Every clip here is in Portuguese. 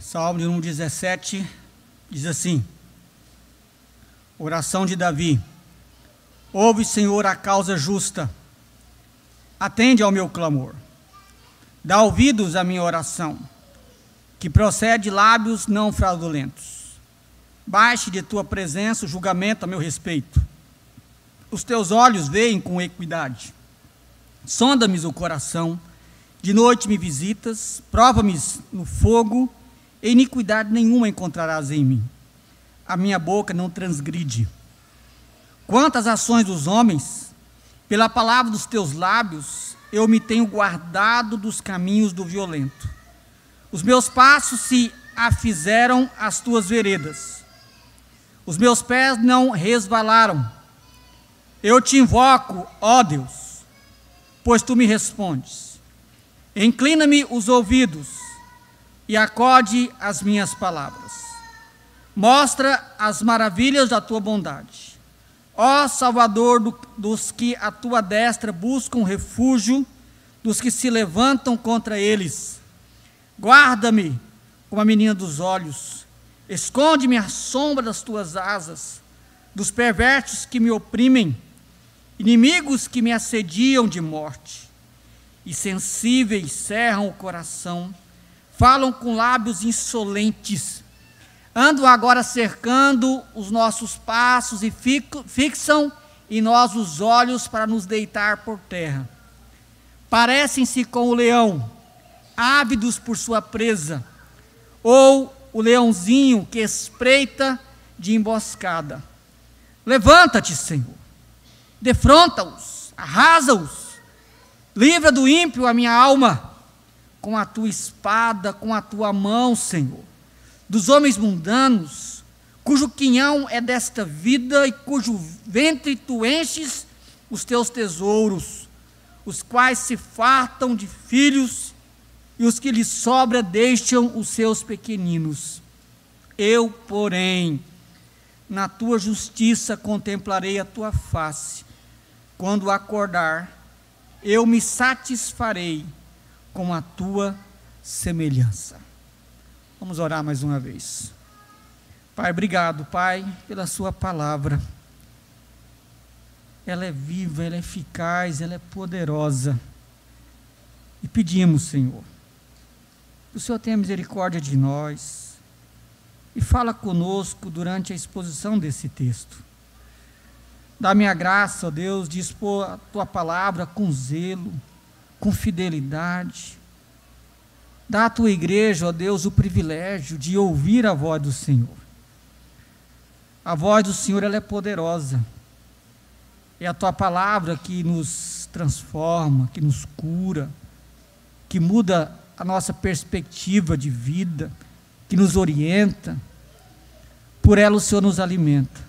Salmo de número 17 diz assim: oração de Davi. Ouve, Senhor, a causa justa, atende ao meu clamor, dá ouvidos à minha oração, que procede de lábios não fraudulentos. Baixe de tua presença o julgamento a meu respeito. Os teus olhos veem com equidade. Sonda-me o coração, de noite me visitas, prova-me no fogo, e iniquidade nenhuma encontrarás em mim. A minha boca não transgride. Quantas ações dos homens, pela palavra dos teus lábios, eu me tenho guardado dos caminhos do violento. Os meus passos se afizeram às tuas veredas. Os meus pés não resvalaram. Eu te invoco, ó Deus, pois tu me respondes. Inclina-me os ouvidos e acode as minhas palavras. Mostra as maravilhas da tua bondade. Ó Salvador dos que a tua destra buscam refúgio, dos que se levantam contra eles. Guarda-me como a menina dos olhos. Esconde-me à sombra das tuas asas, dos perversos que me oprimem, inimigos que me assediam de morte. Insensíveis cerram o coração, falam com lábios insolentes, andam agora cercando os nossos passos e fixam em nós os olhos para nos deitar por terra. Parecem-se com o leão, ávidos por sua presa, ou o leãozinho que espreita de emboscada. Levanta-te, Senhor, defronta-os, arrasa-os, livra do ímpio a minha alma, com a tua espada, com a tua mão, Senhor, dos homens mundanos, cujo quinhão é desta vida e cujo ventre tu enches os teus tesouros, os quais se fartam de filhos e os que lhes sobra deixam os seus pequeninos. Eu, porém, na tua justiça contemplarei a tua face. Quando acordar, eu me satisfarei com a tua semelhança. Vamos orar mais uma vez. Pai, obrigado, Pai, pela sua palavra. Ela é viva, ela é eficaz, ela é poderosa. E pedimos, Senhor, que o Senhor tenha misericórdia de nós e fala conosco durante a exposição desse texto. Dá-me a graça, ó Deus, de expor a tua palavra com zelo, com fidelidade. Dá à tua igreja, ó Deus, o privilégio de ouvir a voz do Senhor. A voz do Senhor, ela é poderosa. É a tua palavra que nos transforma, que nos cura, que muda a nossa perspectiva de vida, que nos orienta. Por ela o Senhor nos alimenta.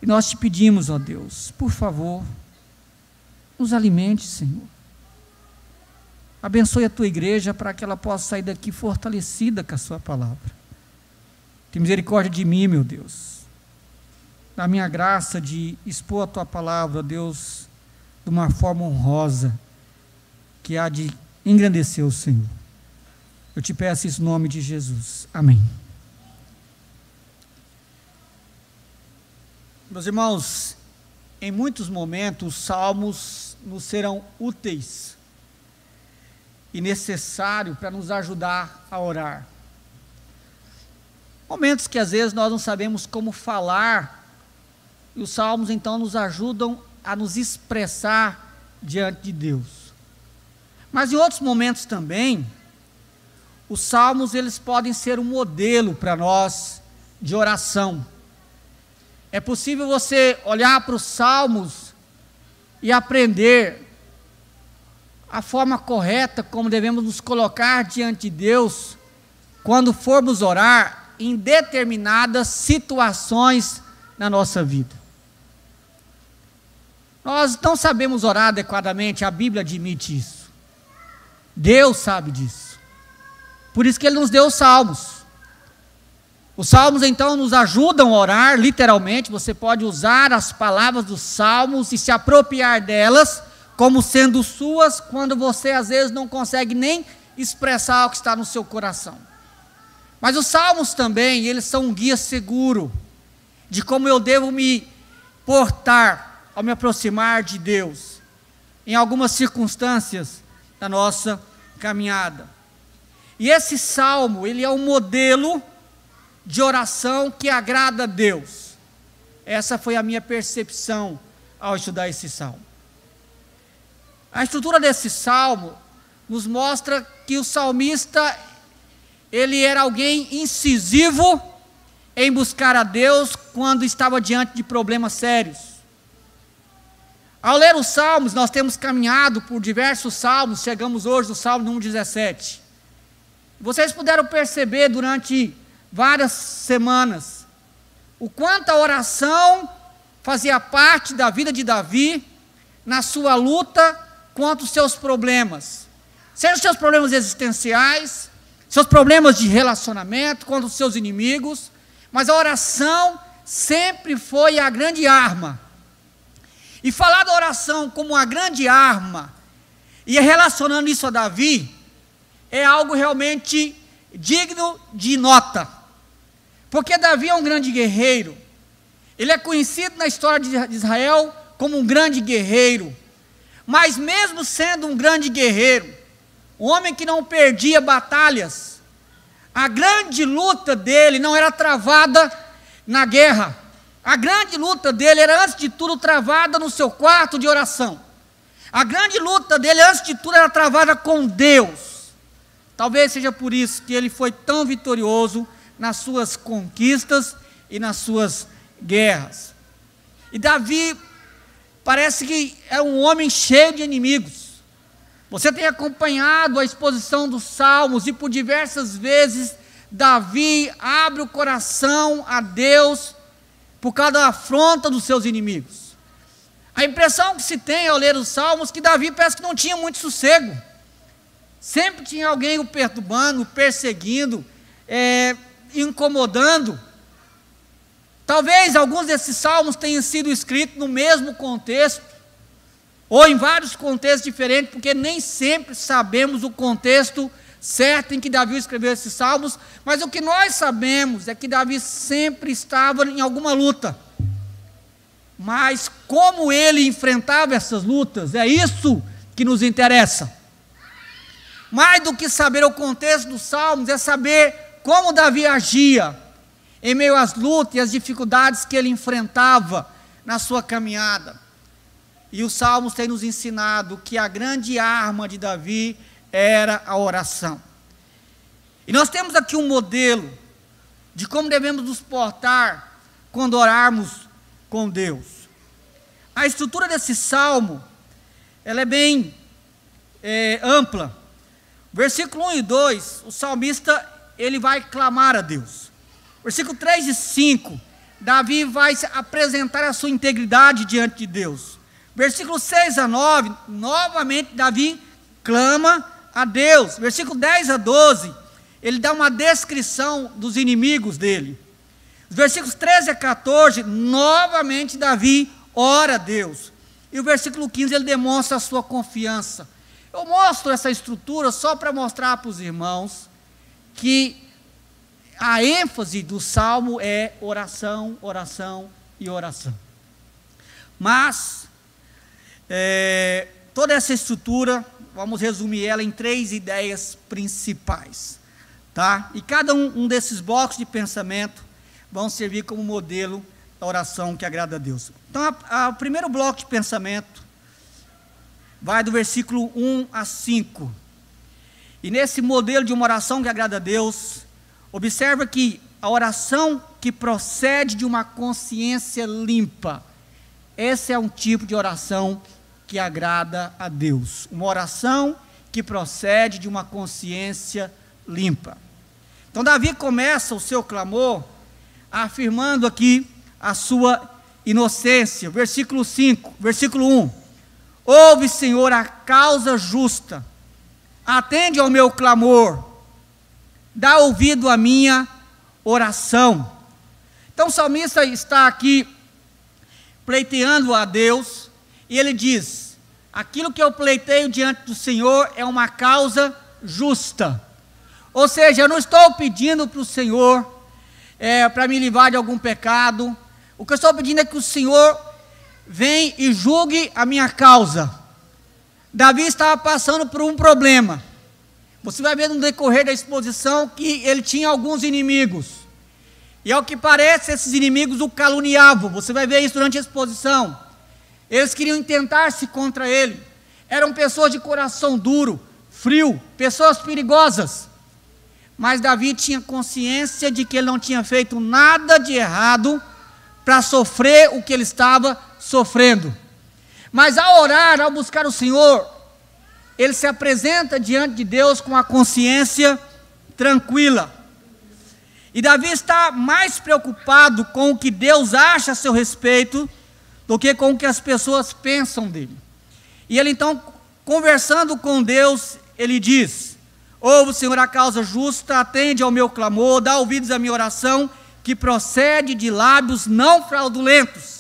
E nós te pedimos, ó Deus, por favor, nos alimente, Senhor. Abençoe a tua igreja para que ela possa sair daqui fortalecida com a sua palavra. Tem misericórdia de mim, meu Deus. Dá minha graça de expor a tua palavra, ó Deus, de uma forma honrosa, que há de engrandecer o Senhor. Eu te peço isso no nome de Jesus. Amém. Meus irmãos, em muitos momentos, os salmos nos serão úteis e necessários para nos ajudar a orar. Momentos que às vezes nós não sabemos como falar, e os salmos então nos ajudam a nos expressar diante de Deus. Mas em outros momentos também, os salmos eles podem ser um modelo para nós de oração. É possível você olhar para os salmos e aprender a forma correta como devemos nos colocar diante de Deus quando formos orar em determinadas situações na nossa vida. Nós não sabemos orar adequadamente, a Bíblia admite isso. Deus sabe disso. Por isso que Ele nos deu os salmos. Os salmos então nos ajudam a orar, literalmente. Você pode usar as palavras dos salmos e se apropriar delas como sendo suas, quando você às vezes não consegue nem expressar o que está no seu coração. Mas os salmos também, eles são um guia seguro de como eu devo me portar ao me aproximar de Deus, em algumas circunstâncias da nossa caminhada. E esse salmo, ele é um modelo de oração que agrada a Deus. Essa foi a minha percepção ao estudar esse salmo. A estrutura desse salmo nos mostra que o salmista, ele era alguém incisivo em buscar a Deus quando estava diante de problemas sérios. Ao ler os salmos, nós temos caminhado por diversos salmos, chegamos hoje no salmo número 17. Vocês puderam perceber durante várias semanas o quanto a oração fazia parte da vida de Davi na sua luta contra os seus problemas, sejam os seus problemas existenciais, seus problemas de relacionamento contra os seus inimigos, mas a oração sempre foi a grande arma. E falar da oração como uma grande arma, e relacionando isso a Davi, é algo realmente digno de nota. Porque Davi é um grande guerreiro. Ele é conhecido na história de Israel como um grande guerreiro. Mas mesmo sendo um grande guerreiro, um homem que não perdia batalhas, a grande luta dele não era travada na guerra. A grande luta dele era, antes de tudo, travada no seu quarto de oração. A grande luta dele, antes de tudo, era travada com Deus. Talvez seja por isso que ele foi tão vitorioso nas suas conquistas e nas suas guerras. E Davi parece que é um homem cheio de inimigos. Você tem acompanhado a exposição dos salmos, e por diversas vezes Davi abre o coração a Deus por causa da afronta dos seus inimigos. A impressão que se tem ao ler os salmos é que Davi parece que não tinha muito sossego. Sempre tinha alguém o perturbando, o perseguindo, incomodando. Talvez alguns desses salmos tenham sido escritos no mesmo contexto, ou em vários contextos diferentes, porque nem sempre sabemos o contexto certo em que Davi escreveu esses salmos, mas o que nós sabemos é que Davi sempre estava em alguma luta. Mas como ele enfrentava essas lutas, é isso que nos interessa. Mais do que saber o contexto dos salmos, é saber como Davi agia em meio às lutas e às dificuldades que ele enfrentava na sua caminhada. E os salmos têm nos ensinado que a grande arma de Davi era a oração. E nós temos aqui um modelo de como devemos nos portar quando orarmos com Deus. A estrutura desse salmo, ela é bem ampla. Versículo 1 e 2, o salmista, ele vai clamar a Deus. Versículo 3 e 5, Davi vai apresentar a sua integridade diante de Deus. Versículo 6 a 9, novamente Davi clama a Deus. Versículo 10 a 12, ele dá uma descrição dos inimigos dele. Os versículos 13 a 14, novamente Davi ora a Deus. E o versículo 15, ele demonstra a sua confiança. Eu mostro essa estrutura só para mostrar para os irmãos que a ênfase do salmo é oração, oração e oração. Mas, toda essa estrutura, vamos resumir ela em 3 ideias principais, tá? E cada um desses blocos de pensamento vão servir como modelo da oração que agrada a Deus. Então, o primeiro bloco de pensamento vai do versículo 1 a 5. E nesse modelo de uma oração que agrada a Deus, observa que a oração que procede de uma consciência limpa, esse é um tipo de oração que agrada a Deus. Uma oração que procede de uma consciência limpa. Então Davi começa o seu clamor afirmando aqui a sua inocência. Versículo 5, versículo 1. Ouve, Senhor, a causa justa, atende ao meu clamor, dá ouvido à minha oração. Então o salmista está aqui pleiteando a Deus, e ele diz: aquilo que eu pleiteio diante do Senhor é uma causa justa. Ou seja, eu não estou pedindo para o Senhor para me livrar de algum pecado. O que eu estou pedindo é que o Senhor venha e julgue a minha causa. Davi estava passando por um problema. Você vai ver no decorrer da exposição que ele tinha alguns inimigos. E ao que parece, esses inimigos o caluniavam. Você vai ver isso durante a exposição. Eles queriam intentar-se contra ele. Eram pessoas de coração duro, frio, pessoas perigosas. Mas Davi tinha consciência de que ele não tinha feito nada de errado para sofrer o que ele estava sofrendo. Mas ao orar, ao buscar o Senhor, ele se apresenta diante de Deus com a consciência tranquila. E Davi está mais preocupado com o que Deus acha a seu respeito do que com o que as pessoas pensam dele. E ele então, conversando com Deus, ele diz: ouve, Senhor, a causa justa, atende ao meu clamor, dá ouvidos à minha oração, que procede de lábios não fraudulentos.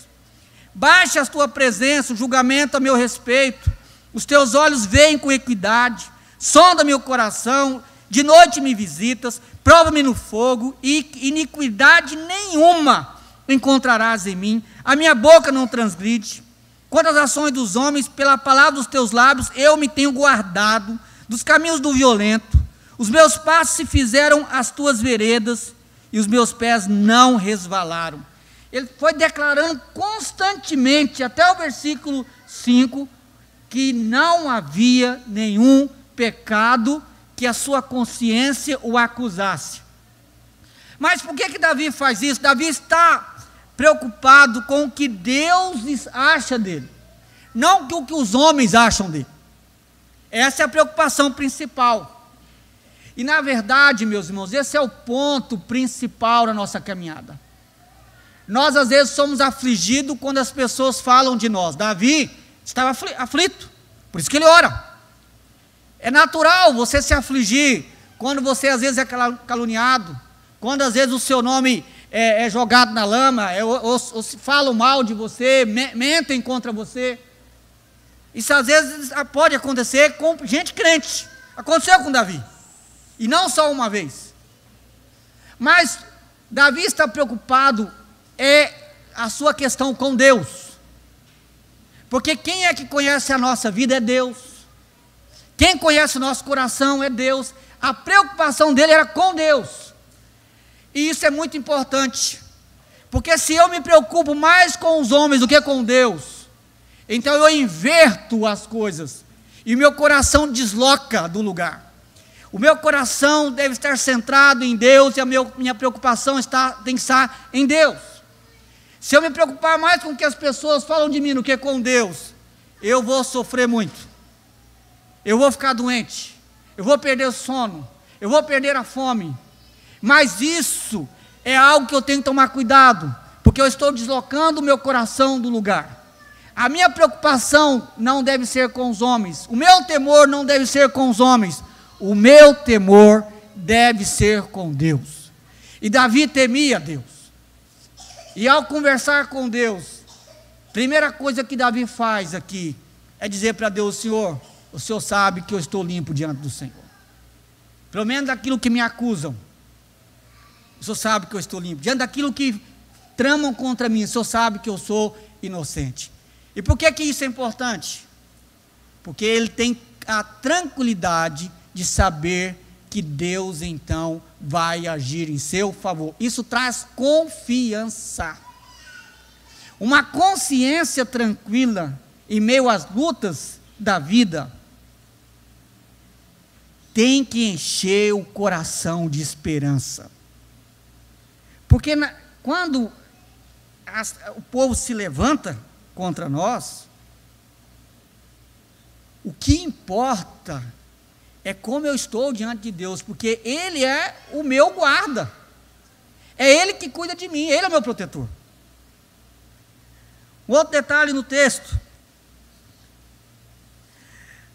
Baixa a tua presença, o julgamento a meu respeito, os teus olhos veem com equidade, sonda meu coração, de noite me visitas, prova-me no fogo, e iniquidade nenhuma encontrarás em mim, a minha boca não transgride. Quanto às ações dos homens, pela palavra dos teus lábios, eu me tenho guardado dos caminhos do violento, os meus passos se fizeram as tuas veredas, e os meus pés não resvalaram. Ele foi declarando constantemente, até o versículo 5, que não havia nenhum pecado que a sua consciência o acusasse. Mas por que Davi faz isso? Davi está preocupado com o que Deus acha dele, não com o que os homens acham dele. Essa é a preocupação principal. E na verdade, meus irmãos, esse é o ponto principal da nossa caminhada. Nós às vezes somos afligidos quando as pessoas falam de nós. Davi estava aflito, por isso que ele ora. É natural você se afligir quando você às vezes é caluniado, quando às vezes o seu nome é jogado na lama, ou se falam mal de você, mentem contra você. Isso às vezes pode acontecer com gente crente. Aconteceu com Davi, e não só uma vez. Mas Davi está preocupado a sua questão com Deus, porque quem é que conhece a nossa vida é Deus. Quem conhece o nosso coração é Deus. A preocupação dele era com Deus. E isso é muito importante, porque se eu me preocupo mais com os homens do que com Deus, então eu inverto as coisas, e o meu coração desloca do lugar. O meu coração deve estar centrado em Deus, e a minha preocupação tem que estar em Deus. Se eu me preocupar mais com o que as pessoas falam de mim do que com Deus, eu vou sofrer muito. Eu vou ficar doente, eu vou perder o sono, eu vou perder a fome. Mas isso é algo que eu tenho que tomar cuidado, porque eu estou deslocando o meu coração do lugar. A minha preocupação não deve ser com os homens, o meu temor não deve ser com os homens, o meu temor deve ser com Deus. E Davi temia Deus, e ao conversar com Deus, primeira coisa que Davi faz aqui, é dizer para Deus: Senhor, o Senhor sabe que eu estou limpo diante do Senhor, pelo menos daquilo que me acusam, o Senhor sabe que eu estou limpo, diante daquilo que tramam contra mim, o Senhor sabe que eu sou inocente. E por que isso é importante? Porque ele tem a tranquilidade de saber que Deus então vai agir em seu favor. Isso traz confiança, uma consciência tranquila em meio às lutas da vida, tem que encher o coração de esperança. Porque quando o povo se levanta contra nós, o que importa é como eu estou diante de Deus, porque Ele é o meu guarda, é Ele que cuida de mim, Ele é o meu protetor. Um outro detalhe no texto,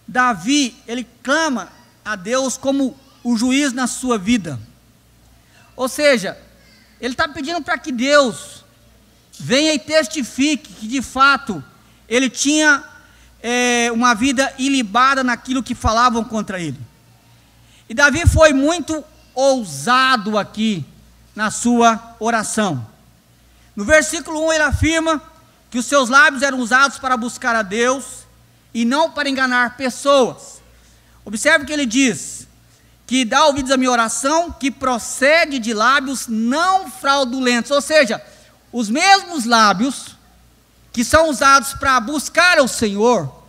Davi, ele clama a Deus como o juiz na sua vida, ou seja, ele está pedindo para que Deus venha e testifique que de fato ele tinha uma vida ilibada naquilo que falavam contra ele. E Davi foi muito ousado aqui na sua oração. No versículo 1 ele afirma que os seus lábios eram usados para buscar a Deus e não para enganar pessoas. Observe que ele diz que dá ouvidos à minha oração, que procede de lábios não fraudulentos, ou seja, os mesmos lábios que são usados para buscar ao Senhor,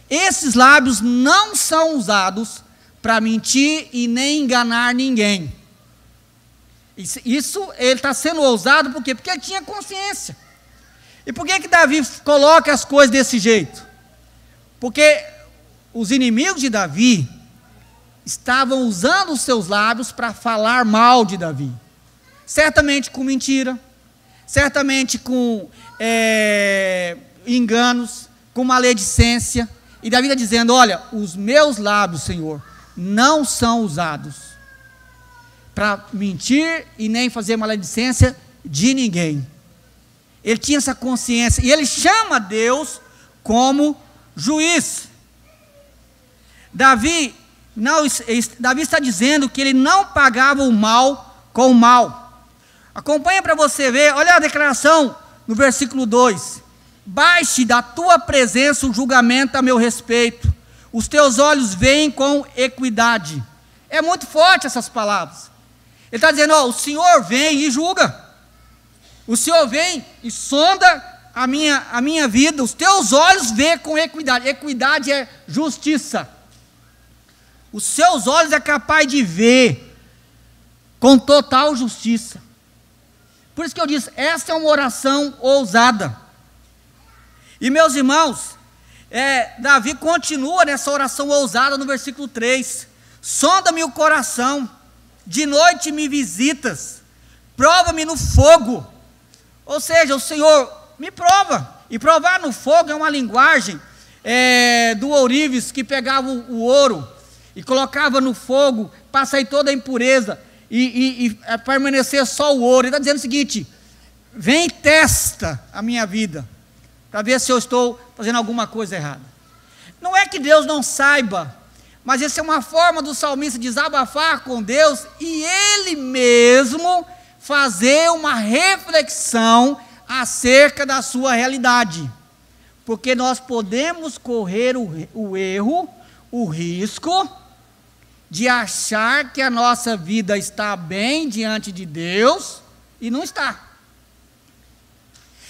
esses lábios não são usados para mentir e nem enganar ninguém. Isso ele está sendo ousado por quê? Porque ele tinha consciência. E por que Davi coloca as coisas desse jeito? Porque os inimigos de Davi estavam usando os seus lábios para falar mal de Davi, certamente com mentira, certamente com enganos, com maledicência, e Davi está dizendo: olha, os meus lábios, Senhor, não são usados para mentir e nem fazer maledicência de ninguém. Ele tinha essa consciência, e ele chama Deus como juiz. Davi está dizendo que ele não pagava o mal com o mal. Acompanha para você ver, olha a declaração no versículo 2: baixe da tua presença o julgamento a meu respeito, os teus olhos veem com equidade. É muito forte essas palavras. Ele está dizendo: ó, o Senhor vem e julga, o Senhor vem e sonda a minha vida, os teus olhos veem com equidade. Equidade é justiça. Os seus olhos é capaz de ver com total justiça. Por isso que eu disse, essa é uma oração ousada. E meus irmãos, Davi continua nessa oração ousada no versículo 3: sonda-me o coração, de noite me visitas, prova-me no fogo. Ou seja, o Senhor me prova, e provar no fogo é uma linguagem do ourives, que pegava o ouro e colocava no fogo para sair toda a impureza e permanecer só o ouro. Ele está dizendo o seguinte: vem e testa a minha vida, para ver se eu estou fazendo alguma coisa errada. Não é que Deus não saiba, mas essa é uma forma do salmista desabafar com Deus e ele mesmo fazer uma reflexão acerca da sua realidade, porque nós podemos correr o erro, o risco de achar que a nossa vida está bem diante de Deus e não está.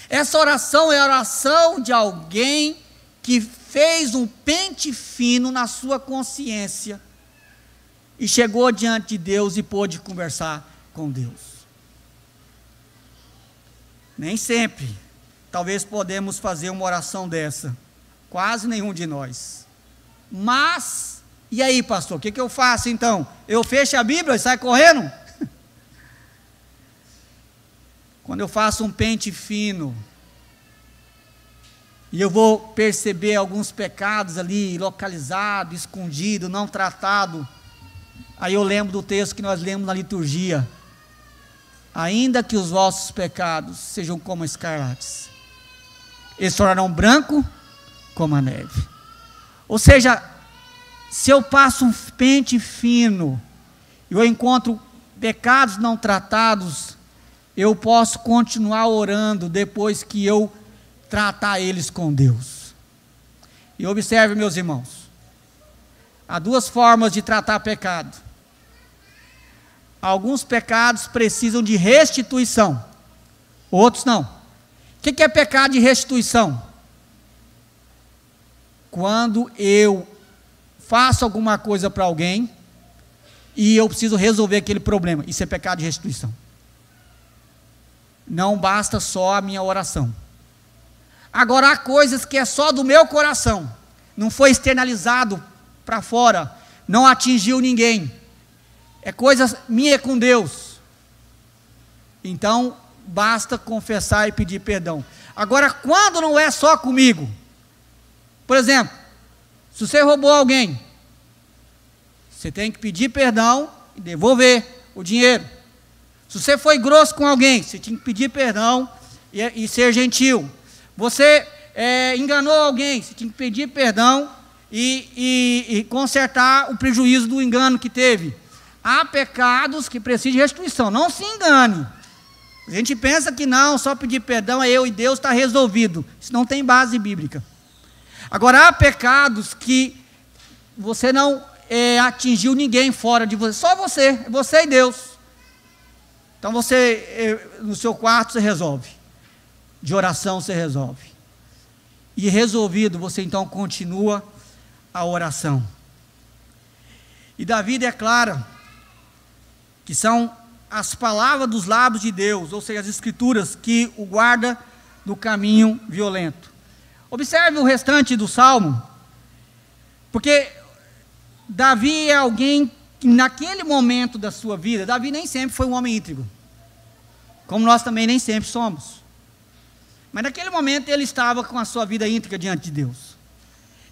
Essa oração é a oração de alguém que fez um pente fino na sua consciência e chegou diante de Deus e pôde conversar com Deus. Nem sempre, talvez podemos fazer uma oração dessa, quase nenhum de nós. Mas, e aí, pastor, o que eu faço então? Eu fecho a Bíblia e saio correndo? Quando eu faço um pente fino, e eu vou perceber alguns pecados ali, localizado, escondido, não tratado, aí eu lembro do texto que nós lemos na liturgia: ainda que os vossos pecados sejam como escarlates, eles se tornarão branco como a neve. Ou seja, se eu passo um pente fino, e eu encontro pecados não tratados, eu posso continuar orando depois que eu tratar eles com Deus. E observe, meus irmãos, há duas formas de tratar pecado. Alguns pecados precisam de restituição, outros não. O que é pecado de restituição? Quando eu faço alguma coisa para alguém e eu preciso resolver aquele problema, isso é pecado de restituição. Não basta só a minha oração. Agora, há coisas que é só do meu coração, não foi externalizado para fora, não atingiu ninguém, é coisa minha com Deus, então basta confessar e pedir perdão. Agora, quando não é só comigo, por exemplo, se você roubou alguém, você tem que pedir perdão e devolver o dinheiro. Se você foi grosso com alguém, você tem que pedir perdão e ser gentil. Você enganou alguém, você tem que pedir perdão e consertar o prejuízo do engano que teve. há pecados que precisam de restituição. Não se engane. A gente pensa que não, só pedir perdão é eu e Deus, está resolvido. Isso não tem base bíblica. Agora, há pecados que você não atingiu ninguém fora de você, só você e Deus. Então você, no seu quarto, você resolve. De oração você resolve. E resolvido, você então continua a oração. E Davi declara que são as palavras dos lábios de Deus, ou seja, as escrituras, que o guarda do caminho violento. Observe o restante do Salmo, porque Davi é alguém que naquele momento da sua vida, Davi nem sempre foi um homem íntegro, como nós também nem sempre somos. Mas naquele momento ele estava com a sua vida íntegra diante de Deus.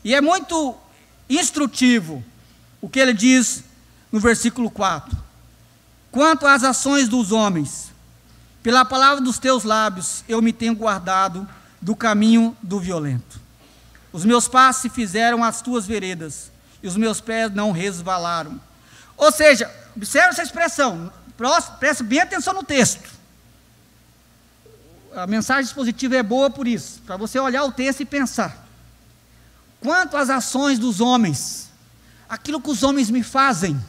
E é muito instrutivo o que ele diz no versículo 4. Quanto às ações dos homens, pela palavra dos teus lábios, eu me tenho guardado do caminho do violento. Os meus passos se fizeram as tuas veredas, e os meus pés não resvalaram. Ou seja, observe essa expressão, preste bem atenção no texto. A mensagem expositiva é boa por isso, para você olhar o texto e pensar. Quanto às ações dos homens, aquilo que os homens me fazem,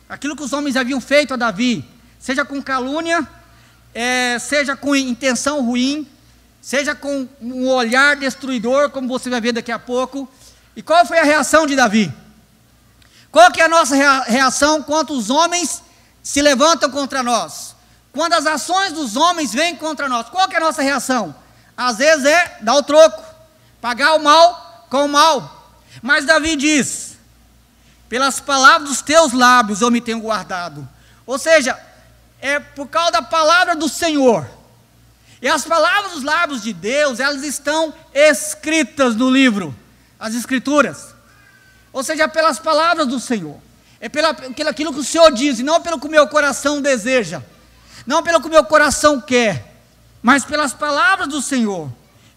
aquilo que os homens haviam feito a Davi, seja com calúnia, seja com intenção ruim, seja com um olhar destruidor, como você vai ver daqui a pouco. E qual foi a reação de Davi? Qual que é a nossa reação quando os homens se levantam contra nós? Quando as ações dos homens vêm contra nós, qual que é a nossa reação? Às vezes é dar o troco, pagar o mal com o mal. Mas Davi diz: pelas palavras dos teus lábios eu me tenho guardado. Ou seja, é por causa da palavra do Senhor. E as palavras dos lábios de Deus, elas estão escritas no livro, as escrituras. Ou seja, pelas palavras do Senhor. É pelo aquilo que o Senhor diz, e não pelo que o meu coração deseja. Não pelo que o meu coração quer, mas pelas palavras do Senhor,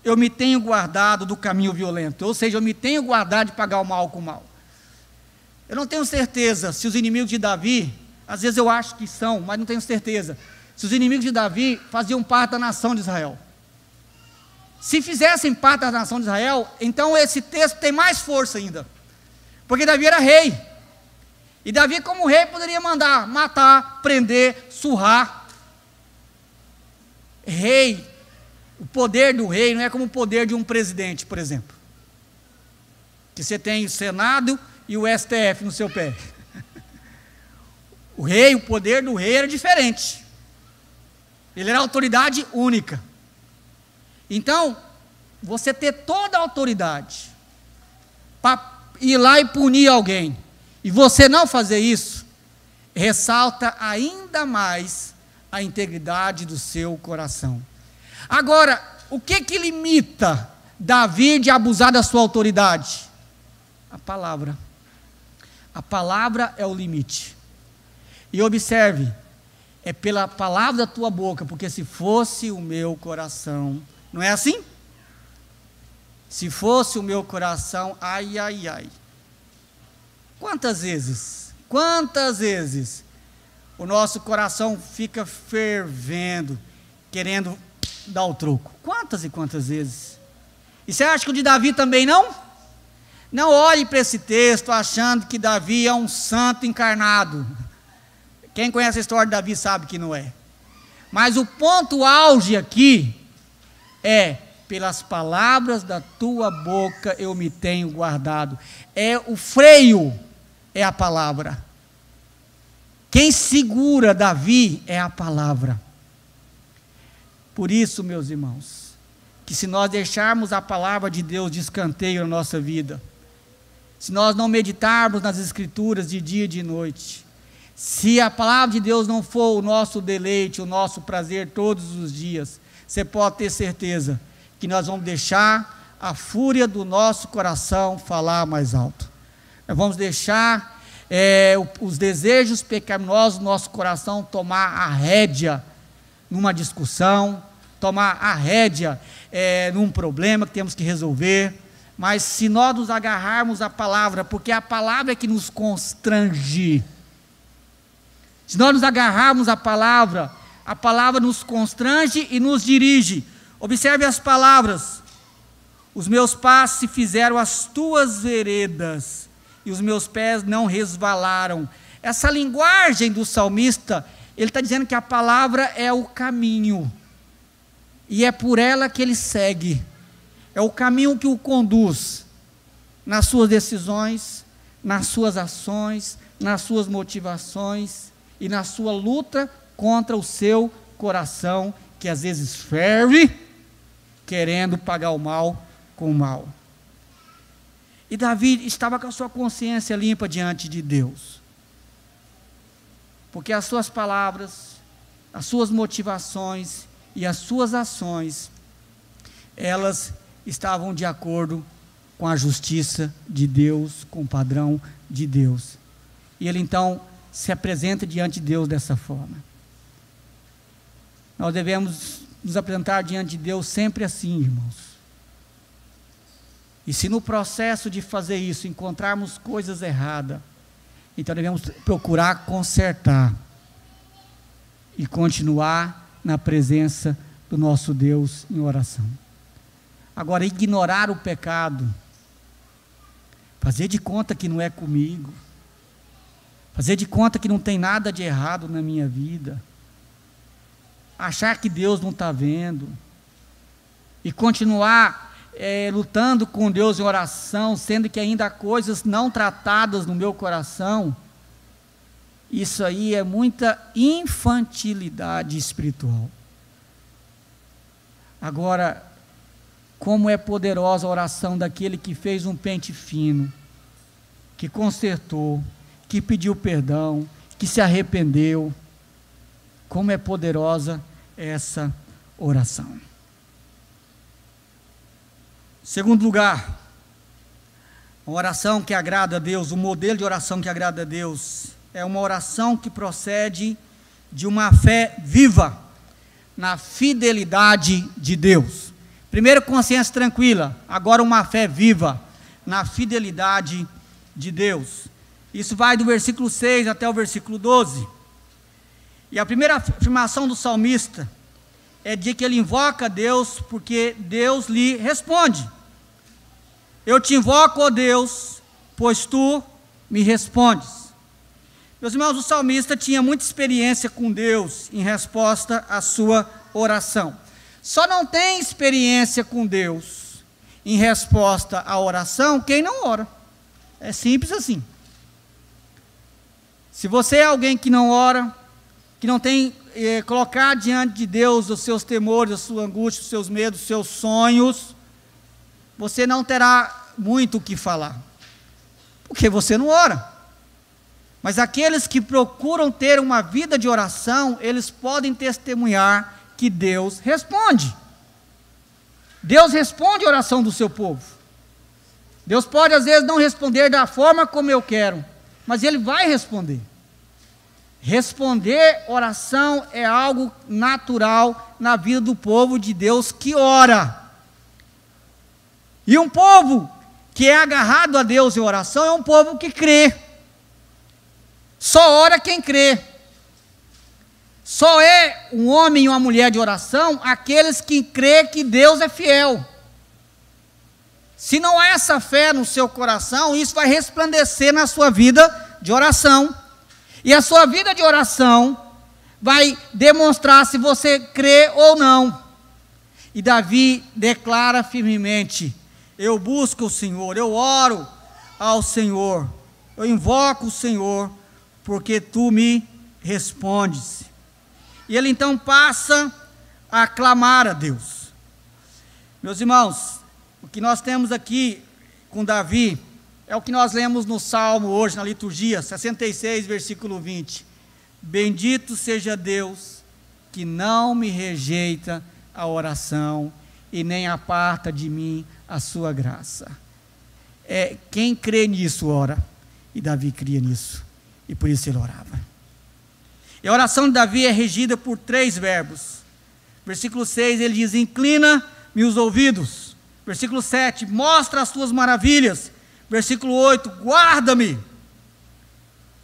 eu me tenho guardado do caminho violento. Ou seja, eu me tenho guardado de pagar o mal com o mal. Eu não tenho certeza se os inimigos de Davi, às vezes eu acho que são, mas não tenho certeza, se os inimigos de Davi faziam parte da nação de Israel. Se fizessem parte da nação de Israel, então esse texto tem mais força ainda, porque Davi era rei, e Davi como rei poderia mandar matar, prender, surrar. Rei, o poder do rei não é como o poder de um presidente, por exemplo, que você tem o Senado e o STF no seu pé. O rei, o poder do rei era diferente. Ele era autoridade única. Então, você ter toda a autoridade para ir lá e punir alguém, e você não fazer isso, ressalta ainda mais a integridade do seu coração. Agora, o que limita Davi de abusar da sua autoridade? A palavra. A palavra é o limite. E observe, é pela palavra da tua boca, porque se fosse o meu coração, não é assim? Se fosse o meu coração, ai, ai, ai. Quantas vezes o nosso coração fica fervendo, querendo dar o troco? Quantas e quantas vezes? E você acha que o de Davi também não? Não olhe para esse texto achando que Davi é um santo encarnado. Quem conhece a história de Davi sabe que não é. Mas o ponto auge aqui é: pelas palavras da tua boca eu me tenho guardado. É o freio, é a palavra. Quem segura Davi é a palavra. Por isso, meus irmãos, que se nós deixarmos a palavra de Deus de escanteio na nossa vida, se nós não meditarmos nas escrituras de dia e de noite, se a palavra de Deus não for o nosso deleite, o nosso prazer todos os dias, você pode ter certeza que nós vamos deixar a fúria do nosso coração falar mais alto. Nós vamos deixar os desejos pecaminosos do nosso coração tomar a rédea numa discussão, tomar a rédea num problema que temos que resolver. Mas se nós nos agarrarmos à palavra, porque a palavra é que nos constrange, Se nós nos agarrarmos à palavra, a palavra nos constrange e nos dirige. Observe as palavras: os meus passos se fizeram as tuas veredas, e os meus pés não resvalaram. Essa linguagem do salmista, ele está dizendo que a palavra é o caminho, e é por ela que ele segue. É o caminho que o conduz nas suas decisões, nas suas ações, nas suas motivações e na sua luta contra o seu coração, que às vezes ferve, querendo pagar o mal com o mal. E Davi estava com a sua consciência limpa diante de Deus, porque as suas palavras, as suas motivações e as suas ações, elas estavam de acordo com a justiça de Deus, com o padrão de Deus. E ele então se apresenta diante de Deus dessa forma. Nós devemos nos apresentar diante de Deus sempre assim, irmãos. E se no processo de fazer isso encontrarmos coisas erradas, então devemos procurar consertar e continuar na presença do nosso Deus em oração. Agora, ignorar o pecado, fazer de conta que não é comigo, fazer de conta que não tem nada de errado na minha vida, achar que Deus não está vendo, e continuar lutando com Deus em oração, sendo que ainda há coisas não tratadas no meu coração, isso aí é muita infantilidade espiritual. Agora, como é poderosa a oração daquele que fez um pente fino, que consertou, que pediu perdão, que se arrependeu. Como é poderosa essa oração. Segundo lugar, uma oração que agrada a Deus, o modelo de oração que agrada a Deus, é uma oração que procede de uma fé viva na fidelidade de Deus. Primeiro, consciência tranquila, agora uma fé viva na fidelidade de Deus. Isso vai do versículo 6 até o versículo 12. E a primeira afirmação do salmista é de que ele invoca Deus porque Deus lhe responde. Eu te invoco, ó Deus, pois tu me respondes. Meus irmãos, o salmista tinha muita experiência com Deus em resposta à sua oração. Só não tem experiência com Deus em resposta à oração quem não ora. É simples assim. Se você é alguém que não ora, que não tem colocar diante de Deus os seus temores, a sua angústia, os seus medos, os seus sonhos, você não terá muito o que falar, porque você não ora. Mas aqueles que procuram ter uma vida de oração, eles podem testemunhar que Deus responde. Deus responde a oração do seu povo. Deus pode às vezes não responder da forma como eu quero, mas Ele vai responder. Responder oração é algo natural na vida do povo de Deus que ora. E um povo que é agarrado a Deus em oração é um povo que crê. Só ora quem crê. Só é um homem e uma mulher de oração aqueles que crê que Deus é fiel. Se não há essa fé no seu coração, isso vai resplandecer na sua vida de oração. E a sua vida de oração vai demonstrar se você crê ou não. E Davi declara firmemente: eu busco o Senhor, eu oro ao Senhor, eu invoco o Senhor, porque tu me respondes. E ele então passa a clamar a Deus. Meus irmãos, o que nós temos aqui com Davi é o que nós lemos no Salmo hoje, na liturgia, 66, versículo 20. Bendito seja Deus, que não me rejeita a oração, e nem aparta de mim a sua graça. Quem crê nisso, ora. E Davi cria nisso, e por isso ele orava. E a oração de Davi é regida por 3 verbos. Versículo 6, ele diz: inclina-me os ouvidos. Versículo 7, mostra as tuas maravilhas. Versículo 8, guarda-me.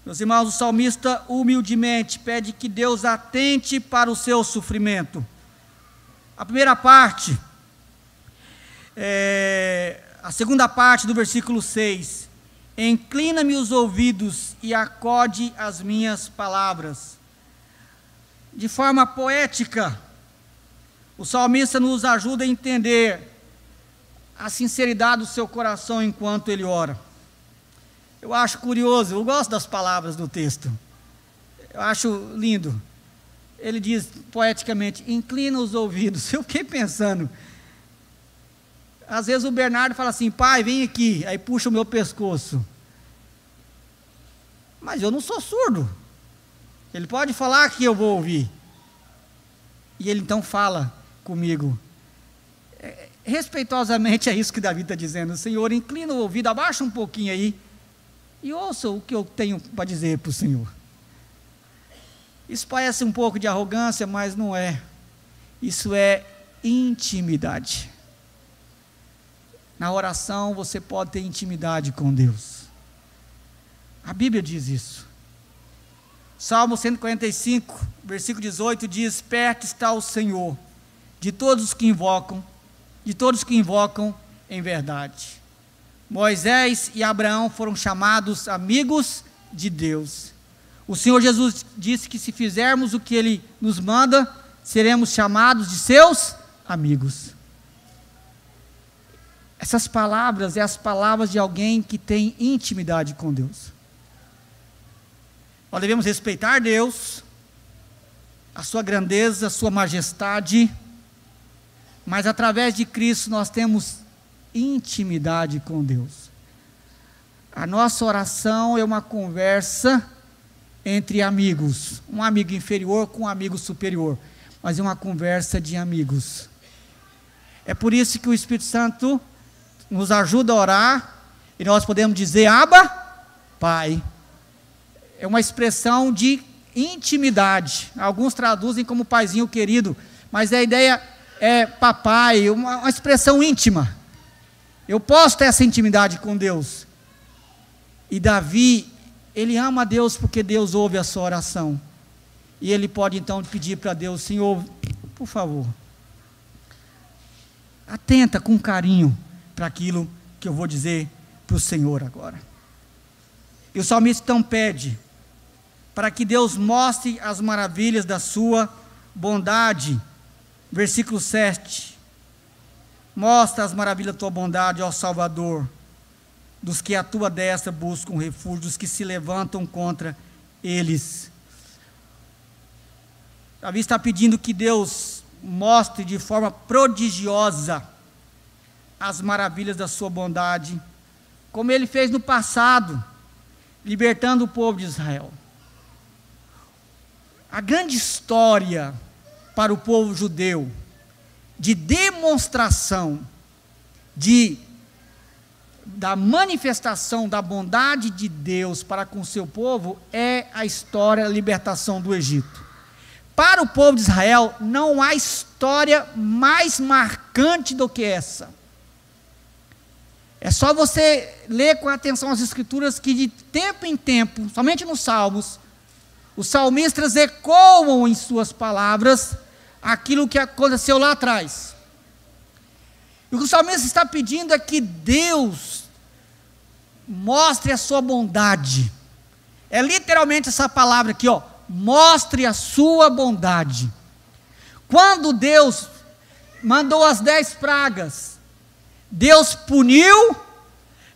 Meus irmãos, o salmista humildemente pede que Deus atente para o seu sofrimento. A primeira parte, a segunda parte do versículo 6, inclina-me os ouvidos e acode as minhas palavras. De forma poética, o salmista nos ajuda a entender a sinceridade do seu coração enquanto ele ora. Eu acho curioso, eu gosto das palavras do texto, eu acho lindo. Ele diz poeticamente, inclina os ouvidos. Eu fiquei pensando, às vezes o Bernardo fala assim, pai, vem aqui, aí puxa o meu pescoço. Mas eu não sou surdo, ele pode falar que eu vou ouvir. E ele então fala comigo. Respeitosamente é isso que Davi está dizendo, Senhor, inclina o ouvido, abaixa um pouquinho aí, e ouça o que eu tenho para dizer para o Senhor. Isso parece um pouco de arrogância, mas não é. Isso é intimidade. Na oração você pode ter intimidade com Deus. A Bíblia diz isso. Salmo 145, versículo 18 diz, perto está o Senhor, de todos os que invocam em verdade. Moisés e Abraão foram chamados amigos de Deus. O Senhor Jesus disse que se fizermos o que Ele nos manda, seremos chamados de seus amigos. Essas palavras são as palavras de alguém que tem intimidade com Deus. Nós devemos respeitar Deus, a sua grandeza, a sua majestade, mas através de Cristo nós temos intimidade com Deus. A nossa oração é uma conversa entre amigos, um amigo inferior com um amigo superior, mas é uma conversa de amigos. É por isso que o Espírito Santo nos ajuda a orar, e nós podemos dizer, Abba, Pai. É uma expressão de intimidade. Alguns traduzem como paizinho querido, mas a ideia é papai, uma expressão íntima. Eu posso ter essa intimidade com Deus. E Davi, ele ama a Deus porque Deus ouve a sua oração. E ele pode então pedir para Deus, Senhor, por favor, atenta com carinho para aquilo que eu vou dizer para o Senhor agora. E o salmista então pede para que Deus mostre as maravilhas da sua bondade. Versículo 7. Mostra as maravilhas da tua bondade, ó Salvador, dos que a tua destra buscam refúgio, dos que se levantam contra eles. Davi está pedindo que Deus mostre de forma prodigiosa as maravilhas da sua bondade, como Ele fez no passado, libertando o povo de Israel. A grande história para o povo judeu, de demonstração, da manifestação da bondade de Deus para com o seu povo, é a história da libertação do Egito. Para o povo de Israel, não há história mais marcante do que essa. É só você ler com atenção as Escrituras, que de tempo em tempo, somente nos Salmos, os salmistas ecoam em suas palavras aquilo que aconteceu lá atrás. E o que o salmista está pedindo é que Deus mostre a sua bondade. É literalmente essa palavra aqui, ó, mostre a sua bondade. Quando Deus mandou as 10 pragas, Deus puniu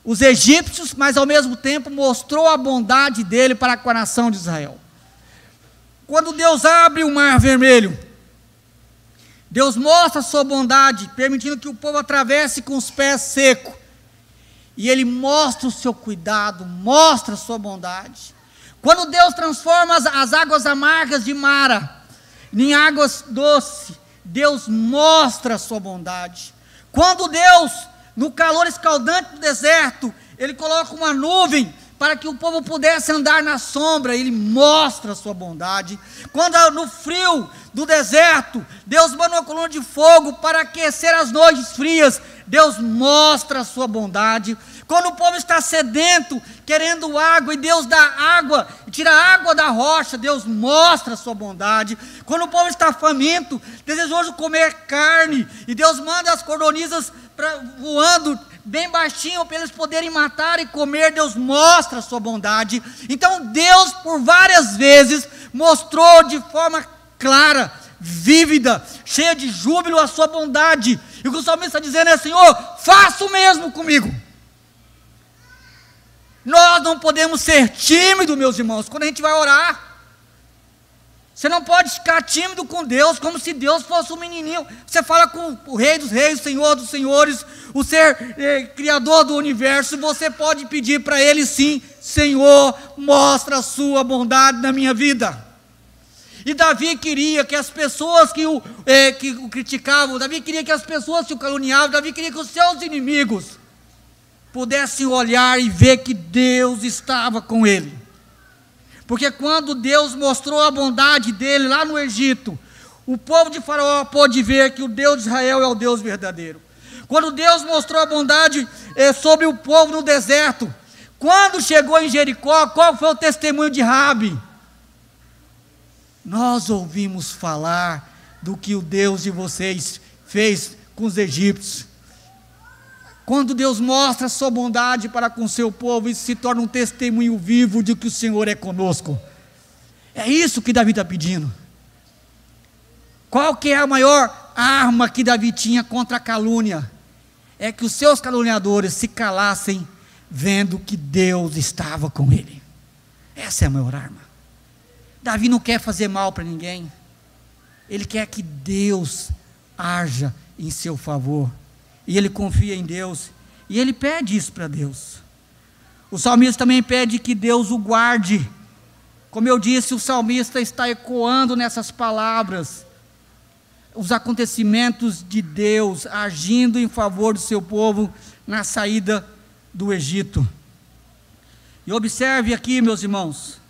os egípcios, mas ao mesmo tempo mostrou a bondade dele para com a nação de Israel. Quando Deus abre o mar vermelho, Deus mostra a sua bondade, permitindo que o povo atravesse com os pés secos. E Ele mostra o seu cuidado, mostra a sua bondade. Quando Deus transforma as águas amargas de Mara em águas doces, Deus mostra a sua bondade. Quando Deus, no calor escaldante do deserto, Ele coloca uma nuvem para que o povo pudesse andar na sombra, Ele mostra a sua bondade. Quando no frio do deserto, Deus manda uma coluna de fogo para aquecer as noites frias, Deus mostra a sua bondade. Quando o povo está sedento, querendo água, e Deus dá água, tira a água da rocha, Deus mostra a sua bondade. Quando o povo está faminto, desejoso comer carne, e Deus manda as cordonizas voando bem baixinho, para eles poderem matar e comer, Deus mostra a sua bondade. Então Deus, por várias vezes, mostrou de forma clara, vívida, cheia de júbilo a sua bondade. E o que o salmista está dizendo é: Senhor, faça o mesmo comigo. Nós não podemos ser tímidos, meus irmãos, quando a gente vai orar. Você não pode ficar tímido com Deus, como se Deus fosse um menininho. Você fala com o Rei dos Reis, o Senhor dos Senhores, o ser criador do universo. Você pode pedir para Ele sim: Senhor, mostra a sua bondade na minha vida. E Davi queria que as pessoas que o criticavam, Davi queria que as pessoas que o caluniavam, Davi queria que os seus inimigos pudessem olhar e ver que Deus estava com ele. Porque quando Deus mostrou a bondade dele lá no Egito, o povo de Faraó pôde ver que o Deus de Israel é o Deus verdadeiro. Quando Deus mostrou a bondade sobre o povo no deserto, quando chegou em Jericó, qual foi o testemunho de Raabe? Nós ouvimos falar do que o Deus de vocês fez com os egípcios. Quando Deus mostra a sua bondade para com o seu povo, isso se torna um testemunho vivo de que o Senhor é conosco. É isso que Davi está pedindo. Qual que é a maior arma que Davi tinha contra a calúnia? É que os seus caluniadores se calassem, vendo que Deus estava com ele. Essa é a maior arma. Davi não quer fazer mal para ninguém. Ele quer que Deus haja em seu favor. E ele confia em Deus, e ele pede isso para Deus. O salmista também pede que Deus o guarde. Como eu disse, o salmista está ecoando nessas palavras os acontecimentos de Deus agindo em favor do seu povo na saída do Egito. E observe aqui, meus irmãos,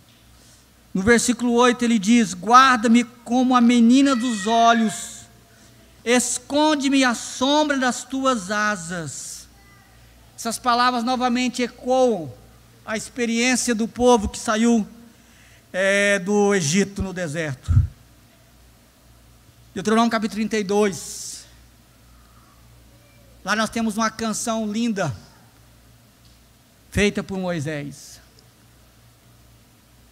no versículo 8 ele diz: guarda-me como a menina dos olhos, esconde-me à sombra das tuas asas. Essas palavras novamente ecoam a experiência do povo que saiu do Egito no deserto. Deuteronômio capítulo 32. Lá nós temos uma canção linda, feita por Moisés.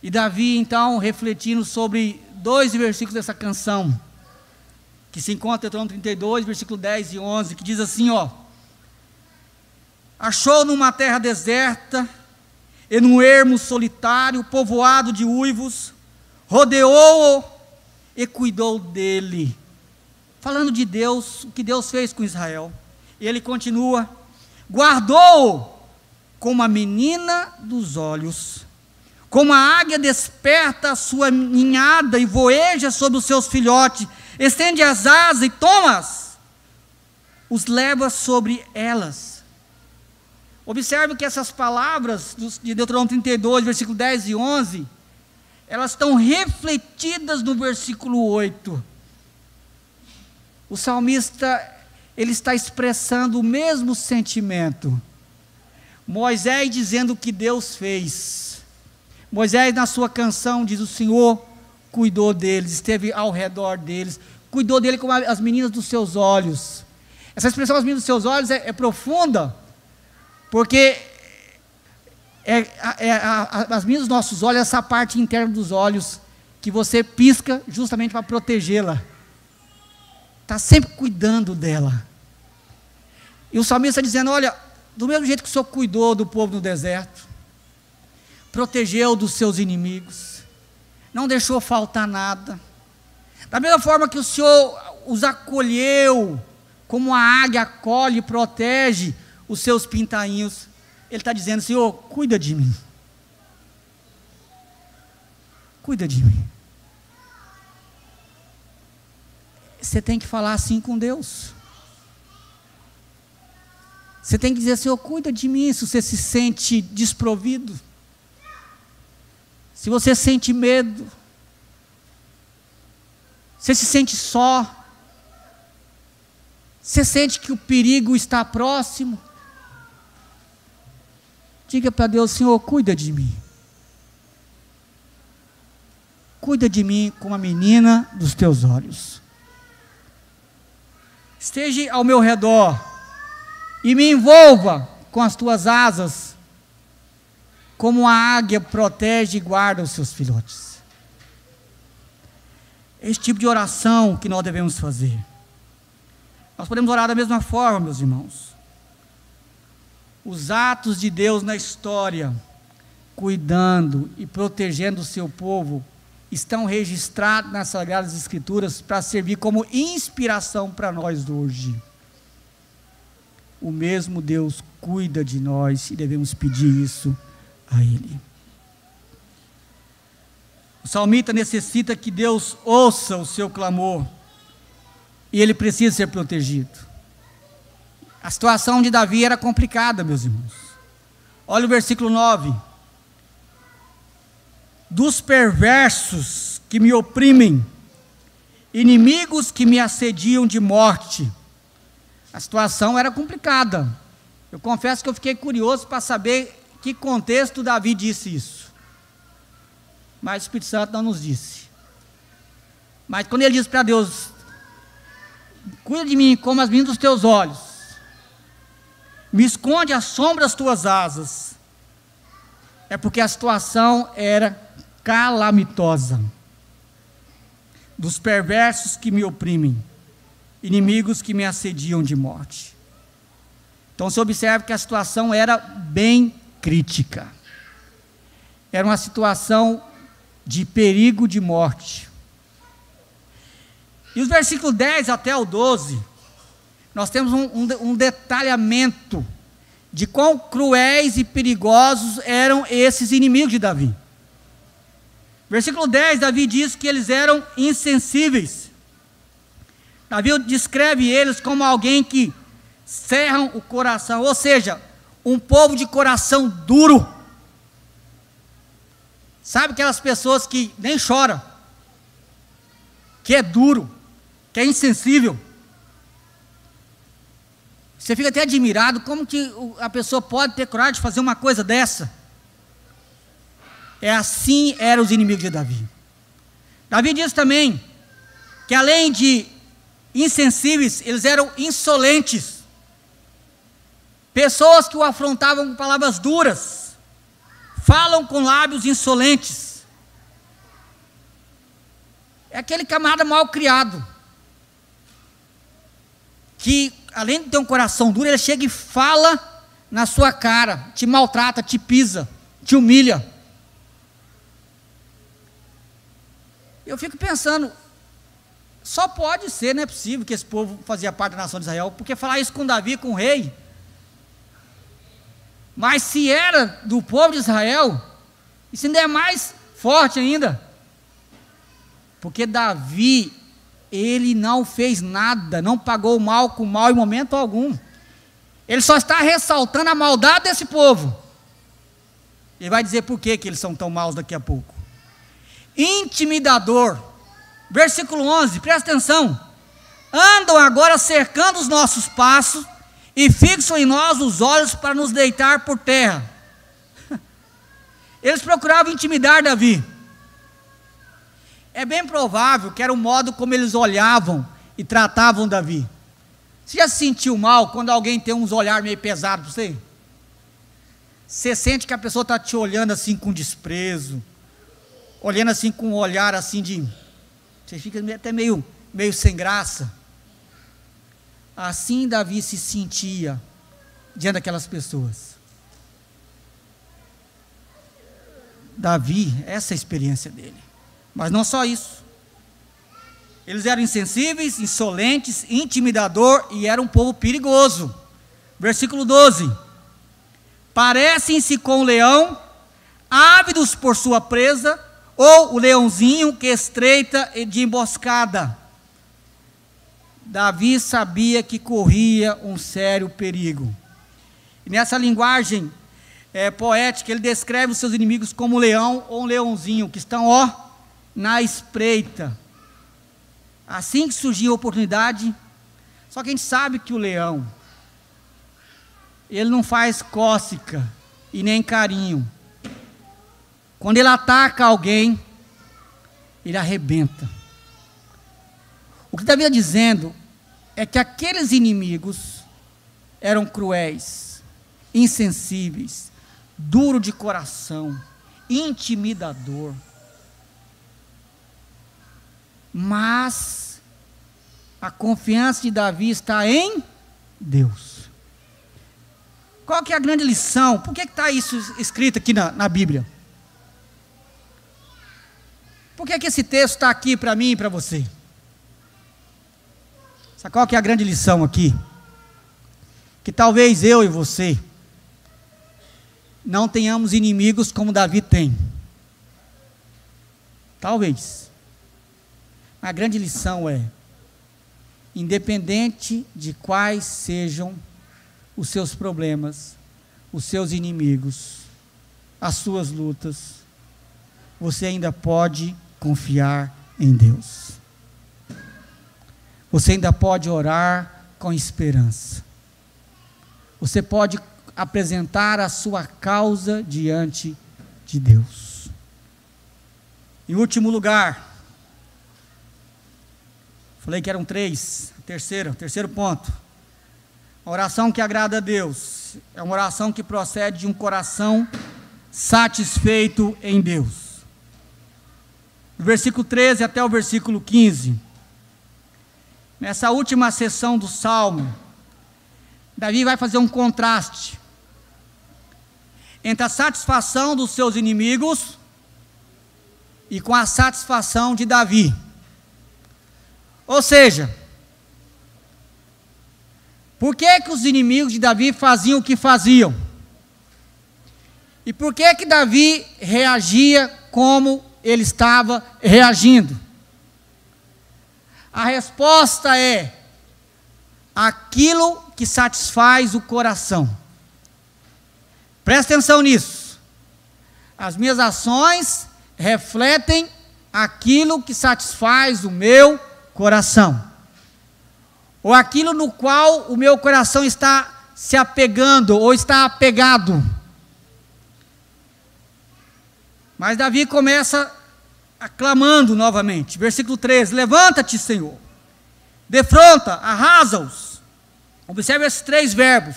E Davi, então, refletindo sobre 2 versículos dessa canção, que se encontra em Deuteronômio 32, versículo 10 e 11, que diz assim, ó: achou numa terra deserta, e num ermo solitário, povoado de uivos, rodeou-o e cuidou dele. Falando de Deus, o que Deus fez com Israel. E ele continua: guardou-o como a menina dos olhos, como a águia desperta a sua ninhada e voeja sobre os seus filhotes, estende as asas e toma-as, os leva sobre elas. Observe que essas palavras de Deuteronômio 32, versículo 10 e 11, elas estão refletidas no versículo 8. O salmista, ele está expressando o mesmo sentimento. Moisés dizendo o que Deus fez. Moisés, na sua canção, diz: o Senhor cuidou deles, esteve ao redor deles, cuidou dele como as meninas dos seus olhos. Essa expressão, as meninas dos seus olhos, é profunda, porque as meninas dos nossos olhos, essa parte interna dos olhos, que você pisca justamente para protegê-la, está sempre cuidando dela. E o salmista está dizendo: olha, do mesmo jeito que o Senhor cuidou do povo no deserto, protegeu dos seus inimigos, não deixou faltar nada, da mesma forma que o Senhor os acolheu, como a águia acolhe e protege os seus pintainhos, Ele está dizendo: Senhor, cuida de mim, cuida de mim. Você tem que falar assim com Deus. Você tem que dizer: Senhor, cuida de mim. Se você se sente desprovido, se você sente medo, você se sente só, você sente que o perigo está próximo, Diga para Deus: Senhor, cuida de mim. Cuida de mim como a menina dos teus olhos. Esteja ao meu redor e me envolva com as tuas asas, como a águia protege e guarda os seus filhotes. Esse tipo de oração que nós devemos fazer. Nós podemos orar da mesma forma, meus irmãos. Os atos de Deus na história, cuidando e protegendo o seu povo, estão registrados nas Sagradas Escrituras para servir como inspiração para nós hoje. O mesmo Deus cuida de nós e devemos pedir isso a Ele. O salmista necessita que Deus ouça o seu clamor e ele precisa ser protegido. A situação de Davi era complicada, meus irmãos. Olha o versículo 9. Dos perversos que me oprimem, inimigos que me assediam de morte. A situação era complicada. Eu confesso que eu fiquei curioso para saber que contexto Davi disse isso. Mas o Espírito Santo não nos disse. Mas quando ele disse para Deus: cuida de mim como as meninas dos teus olhos, me esconde à sombra das tuas asas, é porque a situação era calamitosa. Dos perversos que me oprimem, inimigos que me assediam de morte. Então se observa que a situação era bem crítica. Era uma situação de perigo de morte. E os versículos 10 até o 12, nós temos um detalhamento de quão cruéis e perigosos eram esses inimigos de Davi. Versículo 10, Davi diz que eles eram insensíveis. Davi descreve eles como alguém que cerram o coração, ou seja, um povo de coração duro. Sabe aquelas pessoas que nem choram, que é duro, que é insensível? Você fica até admirado como que a pessoa pode ter coragem de fazer uma coisa dessa. Assim eram os inimigos de Davi. Davi diz também que além de insensíveis, eles eram insolentes. Pessoas que o afrontavam com palavras duras, falam com lábios insolentes. É aquele camarada mal criado, que além de ter um coração duro, ele chega e fala na sua cara, te maltrata, te pisa, te humilha. Eu fico pensando, só pode ser, não é possível que esse povo fazia parte da nação de Israel, porque falar isso com Davi, com o rei. Mas se era do povo de Israel, isso ainda é mais forte ainda. Porque Davi, ele não fez nada, não pagou o mal com o mal em momento algum. Ele só está ressaltando a maldade desse povo. Ele vai dizer por que eles são tão maus daqui a pouco. Intimidador. Versículo 11, presta atenção. Andam agora cercando os nossos passos e fixam em nós os olhos para nos deitar por terra. Eles procuravam intimidar Davi. É bem provável que era o modo como eles olhavam e tratavam Davi. Você já se sentiu mal quando alguém tem uns olhares meio pesados para você? Você sente que a pessoa está te olhando assim com desprezo, olhando assim com um olhar assim de... Você fica até meio sem graça. Assim Davi se sentia diante daquelas pessoas. Davi, essa é a experiência dele. Mas não só isso. Eles eram insensíveis, insolentes, intimidador e era um povo perigoso. Versículo 12. Parecem-se com o leão, ávidos por sua presa, ou o leãozinho que estreita de emboscada. Davi sabia que corria um sério perigo. E nessa linguagem poética, ele descreve os seus inimigos como um leão ou um leãozinho, que estão, na espreita. Assim que surgia a oportunidade, só que a gente sabe que o leão, ele não faz cócega e nem carinho. Quando ele ataca alguém, ele arrebenta. O que Davi está dizendo é que aqueles inimigos eram cruéis, insensíveis, duro de coração, intimidador. Mas a confiança de Davi está em Deus. Qual que é a grande lição? Por que está isso escrito aqui na Bíblia? Por que esse texto está aqui para mim e para você? Sabe qual que é a grande lição aqui? Que talvez eu e você não tenhamos inimigos como Davi tem. Talvez. A grande lição é, independente de quais sejam os seus problemas, os seus inimigos, as suas lutas, você ainda pode confiar em Deus. Você ainda pode orar com esperança. Você pode apresentar a sua causa diante de Deus. Em último lugar, falei que eram 3, terceiro ponto. A oração que agrada a Deus é uma oração que procede de um coração satisfeito em Deus. Do versículo 13 até o versículo 15, nessa última sessão do Salmo, Davi vai fazer um contraste entre a satisfação dos seus inimigos e com a satisfação de Davi. Ou seja, por que os inimigos de Davi faziam o que faziam? E por que Davi reagia como ele estava reagindo? A resposta é aquilo que satisfaz o coração. Presta atenção nisso. As minhas ações refletem aquilo que satisfaz o meu coração, ou aquilo no qual o meu coração está se apegando, ou está apegado. Mas Davi começa aclamando novamente, versículo 13, levanta-te, Senhor, defronta, arrasa-os. Observe esses 3 verbos,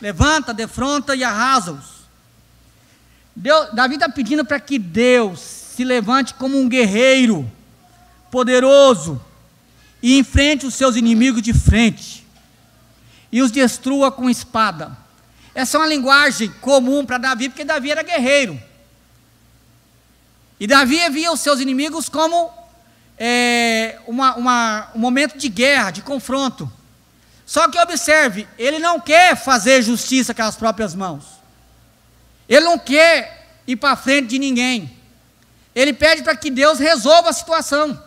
levanta, defronta e arrasa-os. Davi está pedindo para que Deus se levante como um guerreiro poderoso, e enfrente os seus inimigos de frente, e os destrua com espada. Essa é uma linguagem comum para Davi, porque Davi era guerreiro, e Davi via os seus inimigos como um momento de guerra, de confronto. Só que observe, ele não quer fazer justiça com as próprias mãos, ele não quer ir para frente de ninguém, ele pede para que Deus resolva a situação.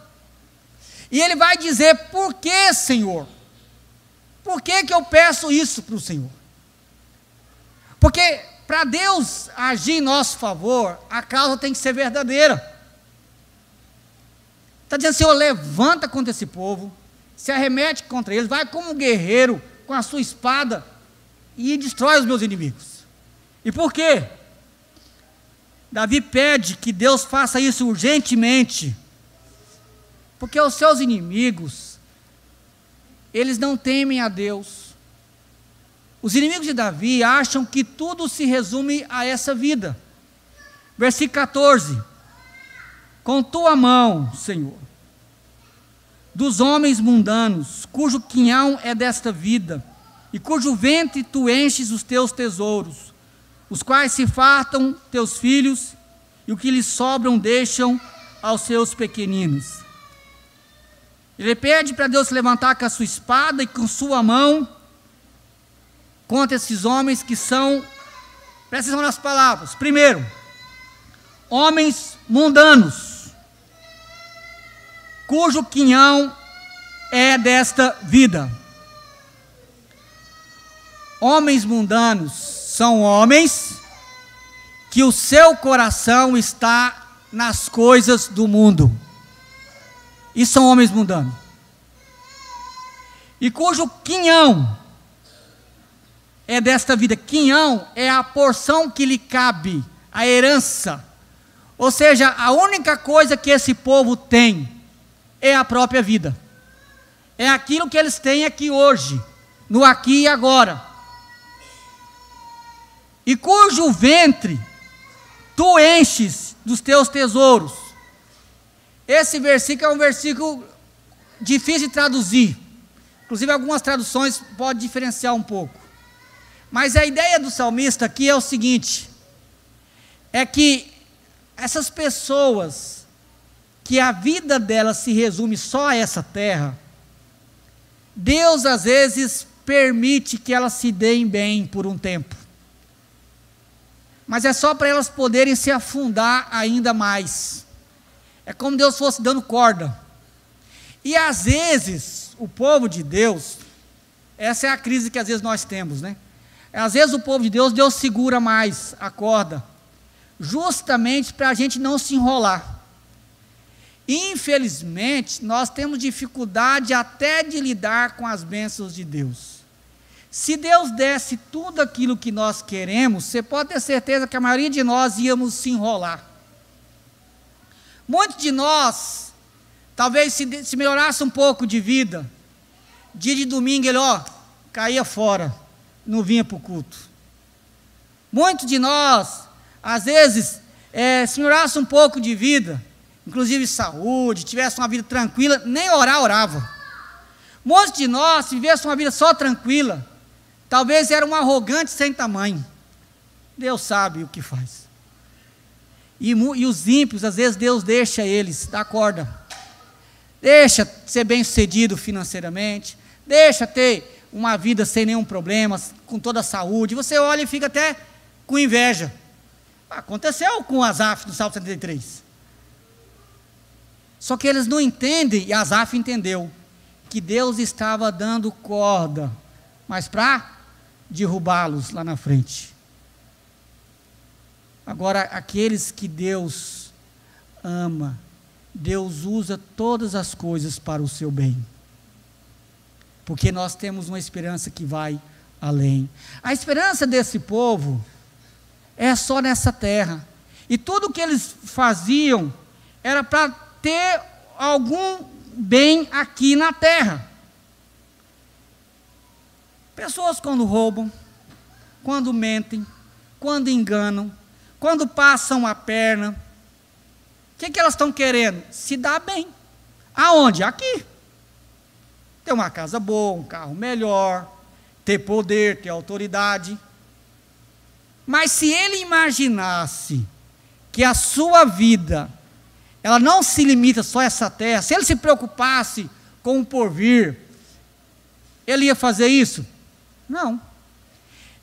E ele vai dizer, por que, Senhor? Por que eu peço isso para o Senhor? Porque para Deus agir em nosso favor, a causa tem que ser verdadeira. Está dizendo, Senhor, levanta contra esse povo, se arremete contra eles, vai como um guerreiro com a sua espada e destrói os meus inimigos. E por quê? Davi pede que Deus faça isso urgentemente, porque os seus inimigos, eles não temem a Deus. Os inimigos de Davi acham que tudo se resume a essa vida. Versículo 14, com tua mão, Senhor, dos homens mundanos, cujo quinhão é desta vida, e cujo ventre tu enches os teus tesouros, os quais se fartam teus filhos, e o que lhes sobram deixam aos seus pequeninos. Ele pede para Deus se levantar com a sua espada e com sua mão contra esses homens que são, presta atenção nas palavras, primeiro, homens mundanos, cujo quinhão é desta vida. Homens mundanos são homens que o seu coração está nas coisas do mundo. E são homens mundanos. E cujo quinhão é desta vida. Quinhão é a porção que lhe cabe, a herança. Ou seja, a única coisa que esse povo tem é a própria vida. É aquilo que eles têm aqui hoje, no aqui e agora. E cujo ventre tu enches dos teus tesouros. Esse versículo é um versículo difícil de traduzir. Inclusive algumas traduções podem diferenciar um pouco. Mas a ideia do salmista aqui é o seguinte: é que essas pessoas, que a vida delas se resume só a essa terra, Deus às vezes permite que elas se deem bem por um tempo. Mas é só para elas poderem se afundar ainda mais. É como Deus fosse dando corda. E às vezes, o povo de Deus, essa é a crise que às vezes nós temos, né? Às vezes o povo de Deus, Deus segura mais a corda, justamente para a gente não se enrolar. Infelizmente, nós temos dificuldade até de lidar com as bênçãos de Deus. Se Deus desse tudo aquilo que nós queremos, você pode ter certeza que a maioria de nós íamos se enrolar. Muitos de nós, talvez se melhorasse um pouco de vida, dia de domingo ele caía fora, não vinha para o culto. Muitos de nós, às vezes, se melhorasse um pouco de vida, inclusive saúde, tivesse uma vida tranquila, nem orar, orava. Muitos de nós, se vivesse uma vida só tranquila, talvez era um arrogante sem tamanho. Deus sabe o que faz. E os ímpios, às vezes Deus deixa eles dar corda. Deixa ser bem sucedido financeiramente, deixa ter uma vida sem nenhum problema, com toda a saúde. Você olha e fica até com inveja. Aconteceu com Asaf no Salmo 73. Só que eles não entendem, e Asaf entendeu, que Deus estava dando corda, mas para derrubá-los lá na frente. Agora, aqueles que Deus ama, Deus usa todas as coisas para o seu bem, porque nós temos uma esperança que vai além. A esperança desse povo é só nessa terra, e tudo que eles faziam era para ter algum bem aqui na terra. Pessoas quando roubam, quando mentem, quando enganam, quando passam a perna, o que elas estão querendo? Se dar bem. Aonde? Aqui. Ter uma casa boa, um carro melhor, ter poder, ter autoridade. Mas se ele imaginasse que a sua vida, ela não se limita só a essa terra, se ele se preocupasse com o porvir, ele ia fazer isso? Não.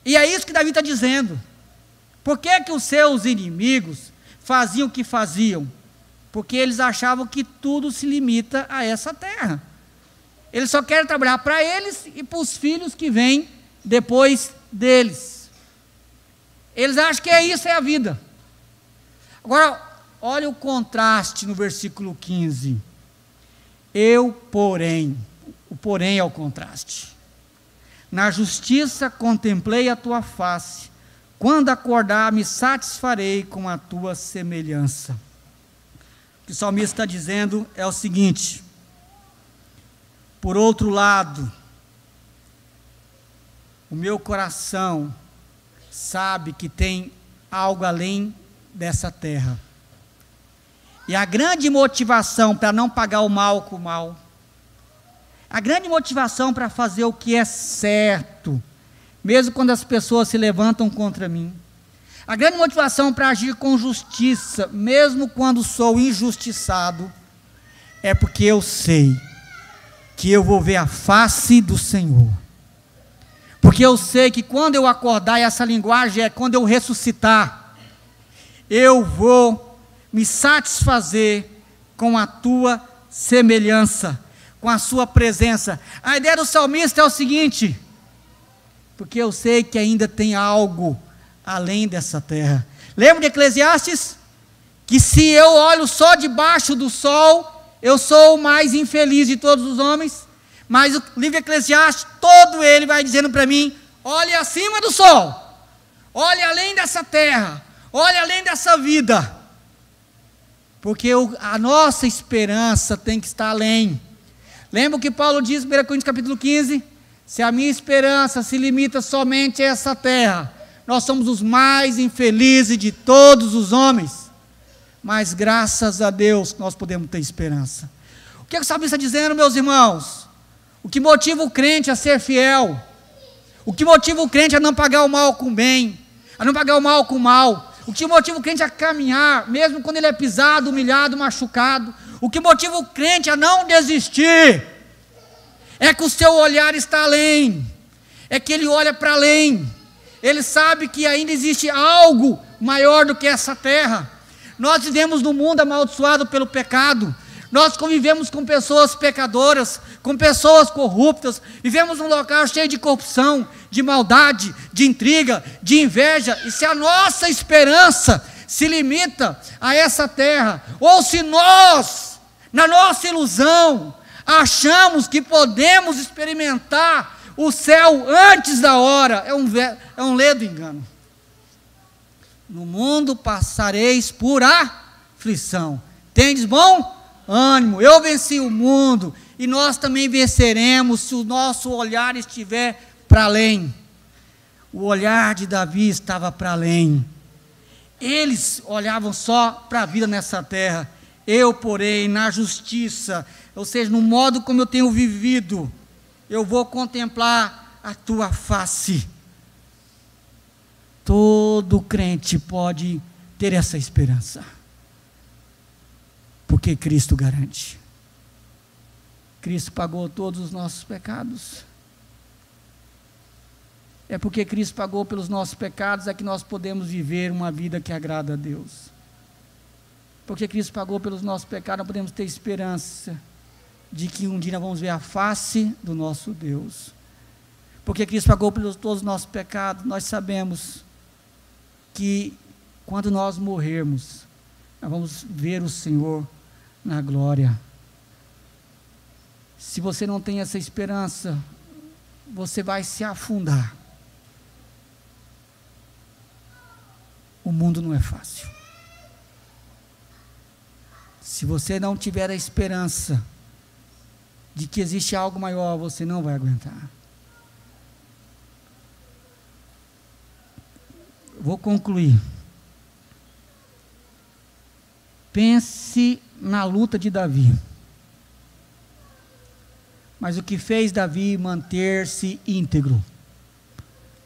E é isso que Davi está dizendo. Por que os seus inimigos faziam o que faziam? Porque eles achavam que tudo se limita a essa terra. Eles só querem trabalhar para eles e para os filhos que vêm depois deles. Eles acham que isso é a vida. Agora, olha o contraste no versículo 15. Eu, porém, o porém é o contraste. Na justiça contemplei a tua face, quando acordar me satisfarei com a tua semelhança. O que o salmista está dizendo é o seguinte: por outro lado, o meu coração sabe que tem algo além dessa terra. E a grande motivação para não pagar o mal com o mal, a grande motivação para fazer o que é certo, mesmo quando as pessoas se levantam contra mim, a grande motivação para agir com justiça, mesmo quando sou injustiçado, é porque eu sei que eu vou ver a face do Senhor. Porque eu sei que quando eu acordar, e essa linguagem é quando eu ressuscitar, eu vou me satisfazer com a tua semelhança, com a sua presença. A ideia do salmista é o seguinte: porque eu sei que ainda tem algo além dessa terra. Lembra de Eclesiastes? Que se eu olho só debaixo do sol, eu sou o mais infeliz de todos os homens. Mas o livro de Eclesiastes, todo ele vai dizendo para mim: olhe acima do sol, olhe além dessa terra, olhe além dessa vida, porque a nossa esperança tem que estar além. Lembra o que Paulo diz em 1 Coríntios capítulo 15? Se a minha esperança se limita somente a essa terra, nós somos os mais infelizes de todos os homens. Mas graças a Deus nós podemos ter esperança. O que o salmista está dizendo, meus irmãos? O que motiva o crente a ser fiel? O que motiva o crente a não pagar o mal com o bem? A não pagar o mal com o mal? O que motiva o crente a caminhar, mesmo quando ele é pisado, humilhado, machucado? O que motiva o crente a não desistir? É que o seu olhar está além. É que ele olha para além. Ele sabe que ainda existe algo maior do que essa terra. Nós vivemos num mundo amaldiçoado pelo pecado. Nós convivemos com pessoas pecadoras, com pessoas corruptas. Vivemos num local cheio de corrupção, de maldade, de intriga, de inveja. E se a nossa esperança se limita a essa terra, ou se nós, na nossa ilusão, achamos que podemos experimentar o céu antes da hora, é um ledo engano. No mundo passareis por aflição. Tendes bom ânimo, eu venci o mundo, e nós também venceremos se o nosso olhar estiver para além. O olhar de Davi estava para além. Eles olhavam só para a vida nessa terra. Eu, porém, na justiça, ou seja, no modo como eu tenho vivido, eu vou contemplar a tua face. Todo crente pode ter essa esperança, porque Cristo garante. Cristo pagou todos os nossos pecados. É porque Cristo pagou pelos nossos pecados é que nós podemos viver uma vida que agrada a Deus. Porque Cristo pagou pelos nossos pecados, nós podemos ter esperança de que um dia nós vamos ver a face do nosso Deus. Porque Cristo pagou pelos todos os nossos pecados, nós sabemos que quando nós morrermos, nós vamos ver o Senhor na glória. Se você não tem essa esperança, você vai se afundar. O mundo não é fácil. Se você não tiver a esperança de que existe algo maior, você não vai aguentar. Vou concluir. Pense na luta de Davi. Mas o que fez Davi manter-se íntegro?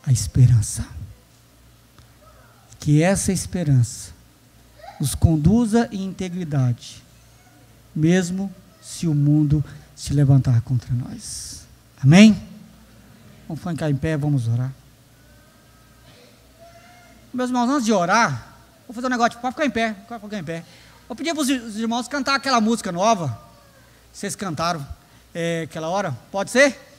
A esperança. Que essa esperança nos conduza em integridade, mesmo se o mundo se levantar contra nós. Amém? Vamos ficar em pé, vamos orar. Meus irmãos, antes de orar, vou fazer um negócio, pode ficar em pé, pode ficar em pé. Eu pedi para os irmãos cantar aquela música nova, vocês cantaram aquela hora, pode ser?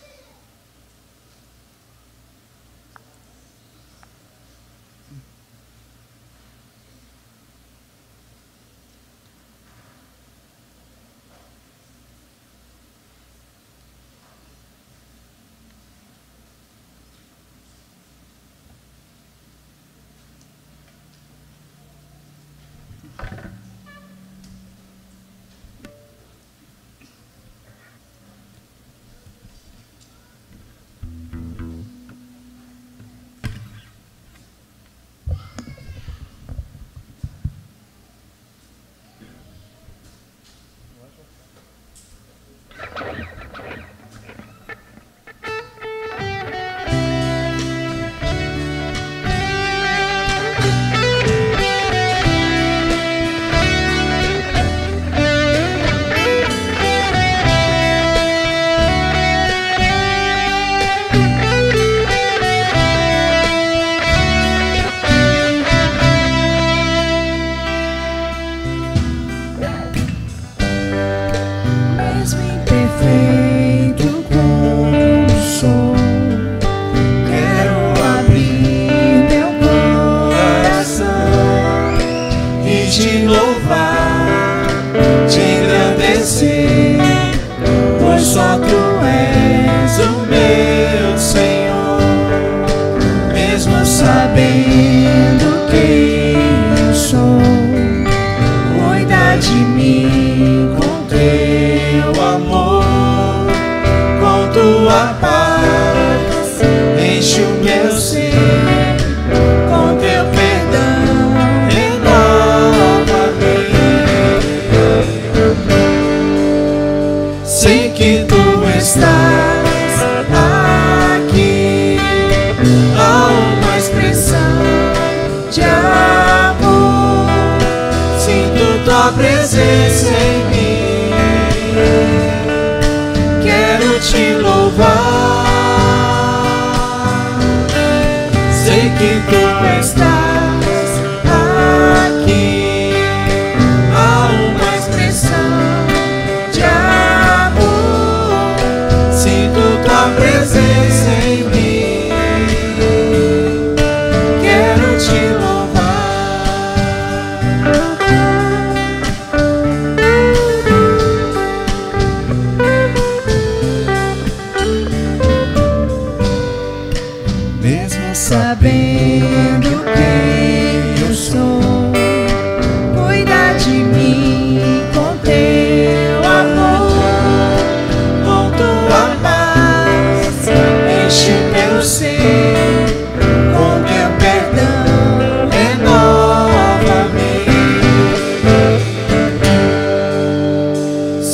Só tu és o meu Senhor.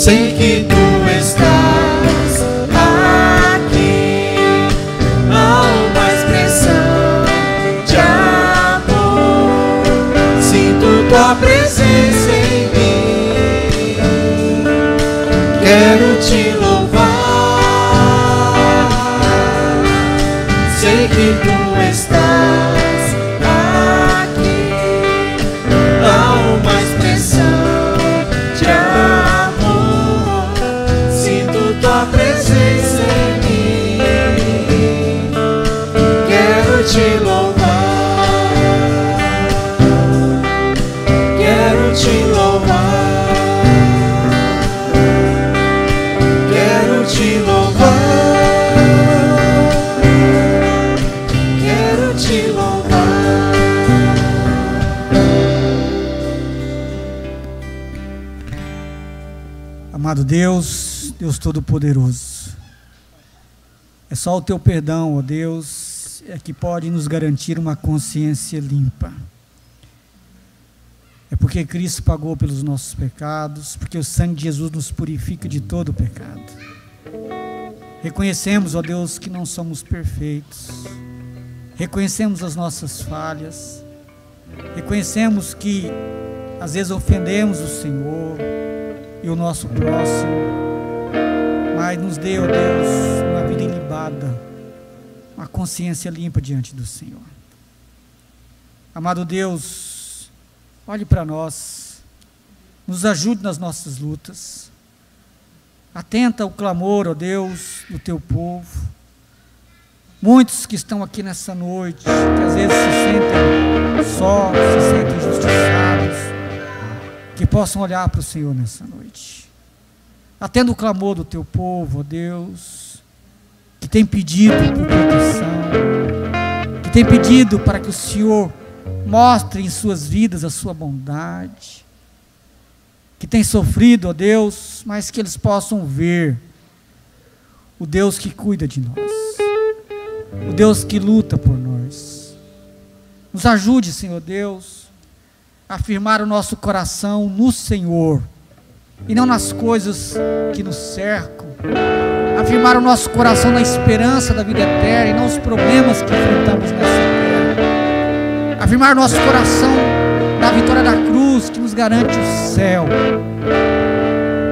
sei que tu estás aqui. Há uma expressão de amor, sinto tua presença em mim. Quero te louvar, sei que tu estás aqui. Há uma expressão de amor, sinto tua presença em mim. Quero te louvar, quero te louvar, quero te louvar, quero te louvar. Amado Deus, Deus Todo-Poderoso, é só o teu perdão, ó Deus, é que pode nos garantir uma consciência limpa. É porque Cristo pagou pelos nossos pecados, porque o sangue de Jesus nos purifica de todo o pecado. Reconhecemos, ó Deus, que não somos perfeitos, reconhecemos as nossas falhas, reconhecemos que às vezes ofendemos o Senhor e o nosso próximo, mas nos dê, ó Deus, uma vida ilibada, uma consciência limpa diante do Senhor. Amado Deus, olhe para nós, nos ajude nas nossas lutas, atenta ao clamor, ó Deus, do teu povo. Muitos que estão aqui nessa noite, que às vezes se sentem só, se sentem injustiçados, que possam olhar para o Senhor nessa noite. Atenda o clamor do teu povo, ó Deus, que tem pedido por proteção, que tem pedido para que o Senhor mostre em suas vidas a sua bondade, que tem sofrido, ó Deus, mas que eles possam ver o Deus que cuida de nós, o Deus que luta por nós. Nos ajude, Senhor Deus, a firmar o nosso coração no Senhor e não nas coisas que nos cercam, afirmar o nosso coração na esperança da vida eterna e não os problemas que enfrentamos nessa terra, afirmar o nosso coração na vitória da cruz que nos garante o céu.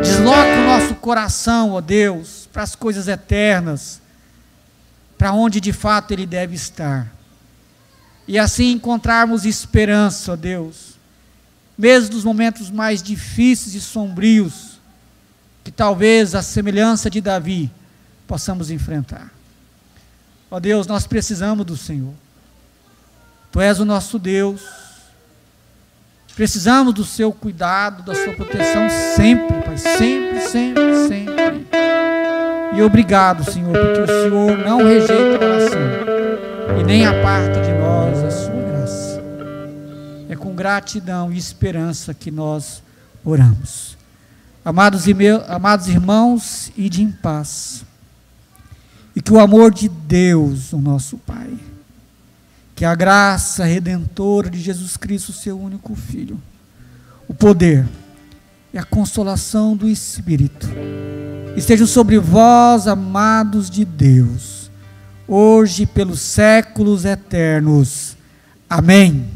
Desloca o nosso coração, ó Deus, para as coisas eternas, para onde de fato ele deve estar, e assim encontrarmos esperança, ó Deus, mesmo nos momentos mais difíceis e sombrios, que talvez a semelhança de Davi possamos enfrentar. Ó Deus, nós precisamos do Senhor, Tu és o nosso Deus, precisamos do seu cuidado, da sua proteção sempre, Pai, sempre, sempre, sempre. E obrigado, Senhor, porque o Senhor não rejeita a oração e nem aparta de nós a sua graça. É com gratidão e esperança que nós oramos. Amados irmãos, ide em paz. E que o amor de Deus, o nosso Pai, que a graça redentora de Jesus Cristo, seu único Filho, o poder e a consolação do Espírito, estejam sobre vós, amados de Deus, hoje e pelos séculos eternos. Amém.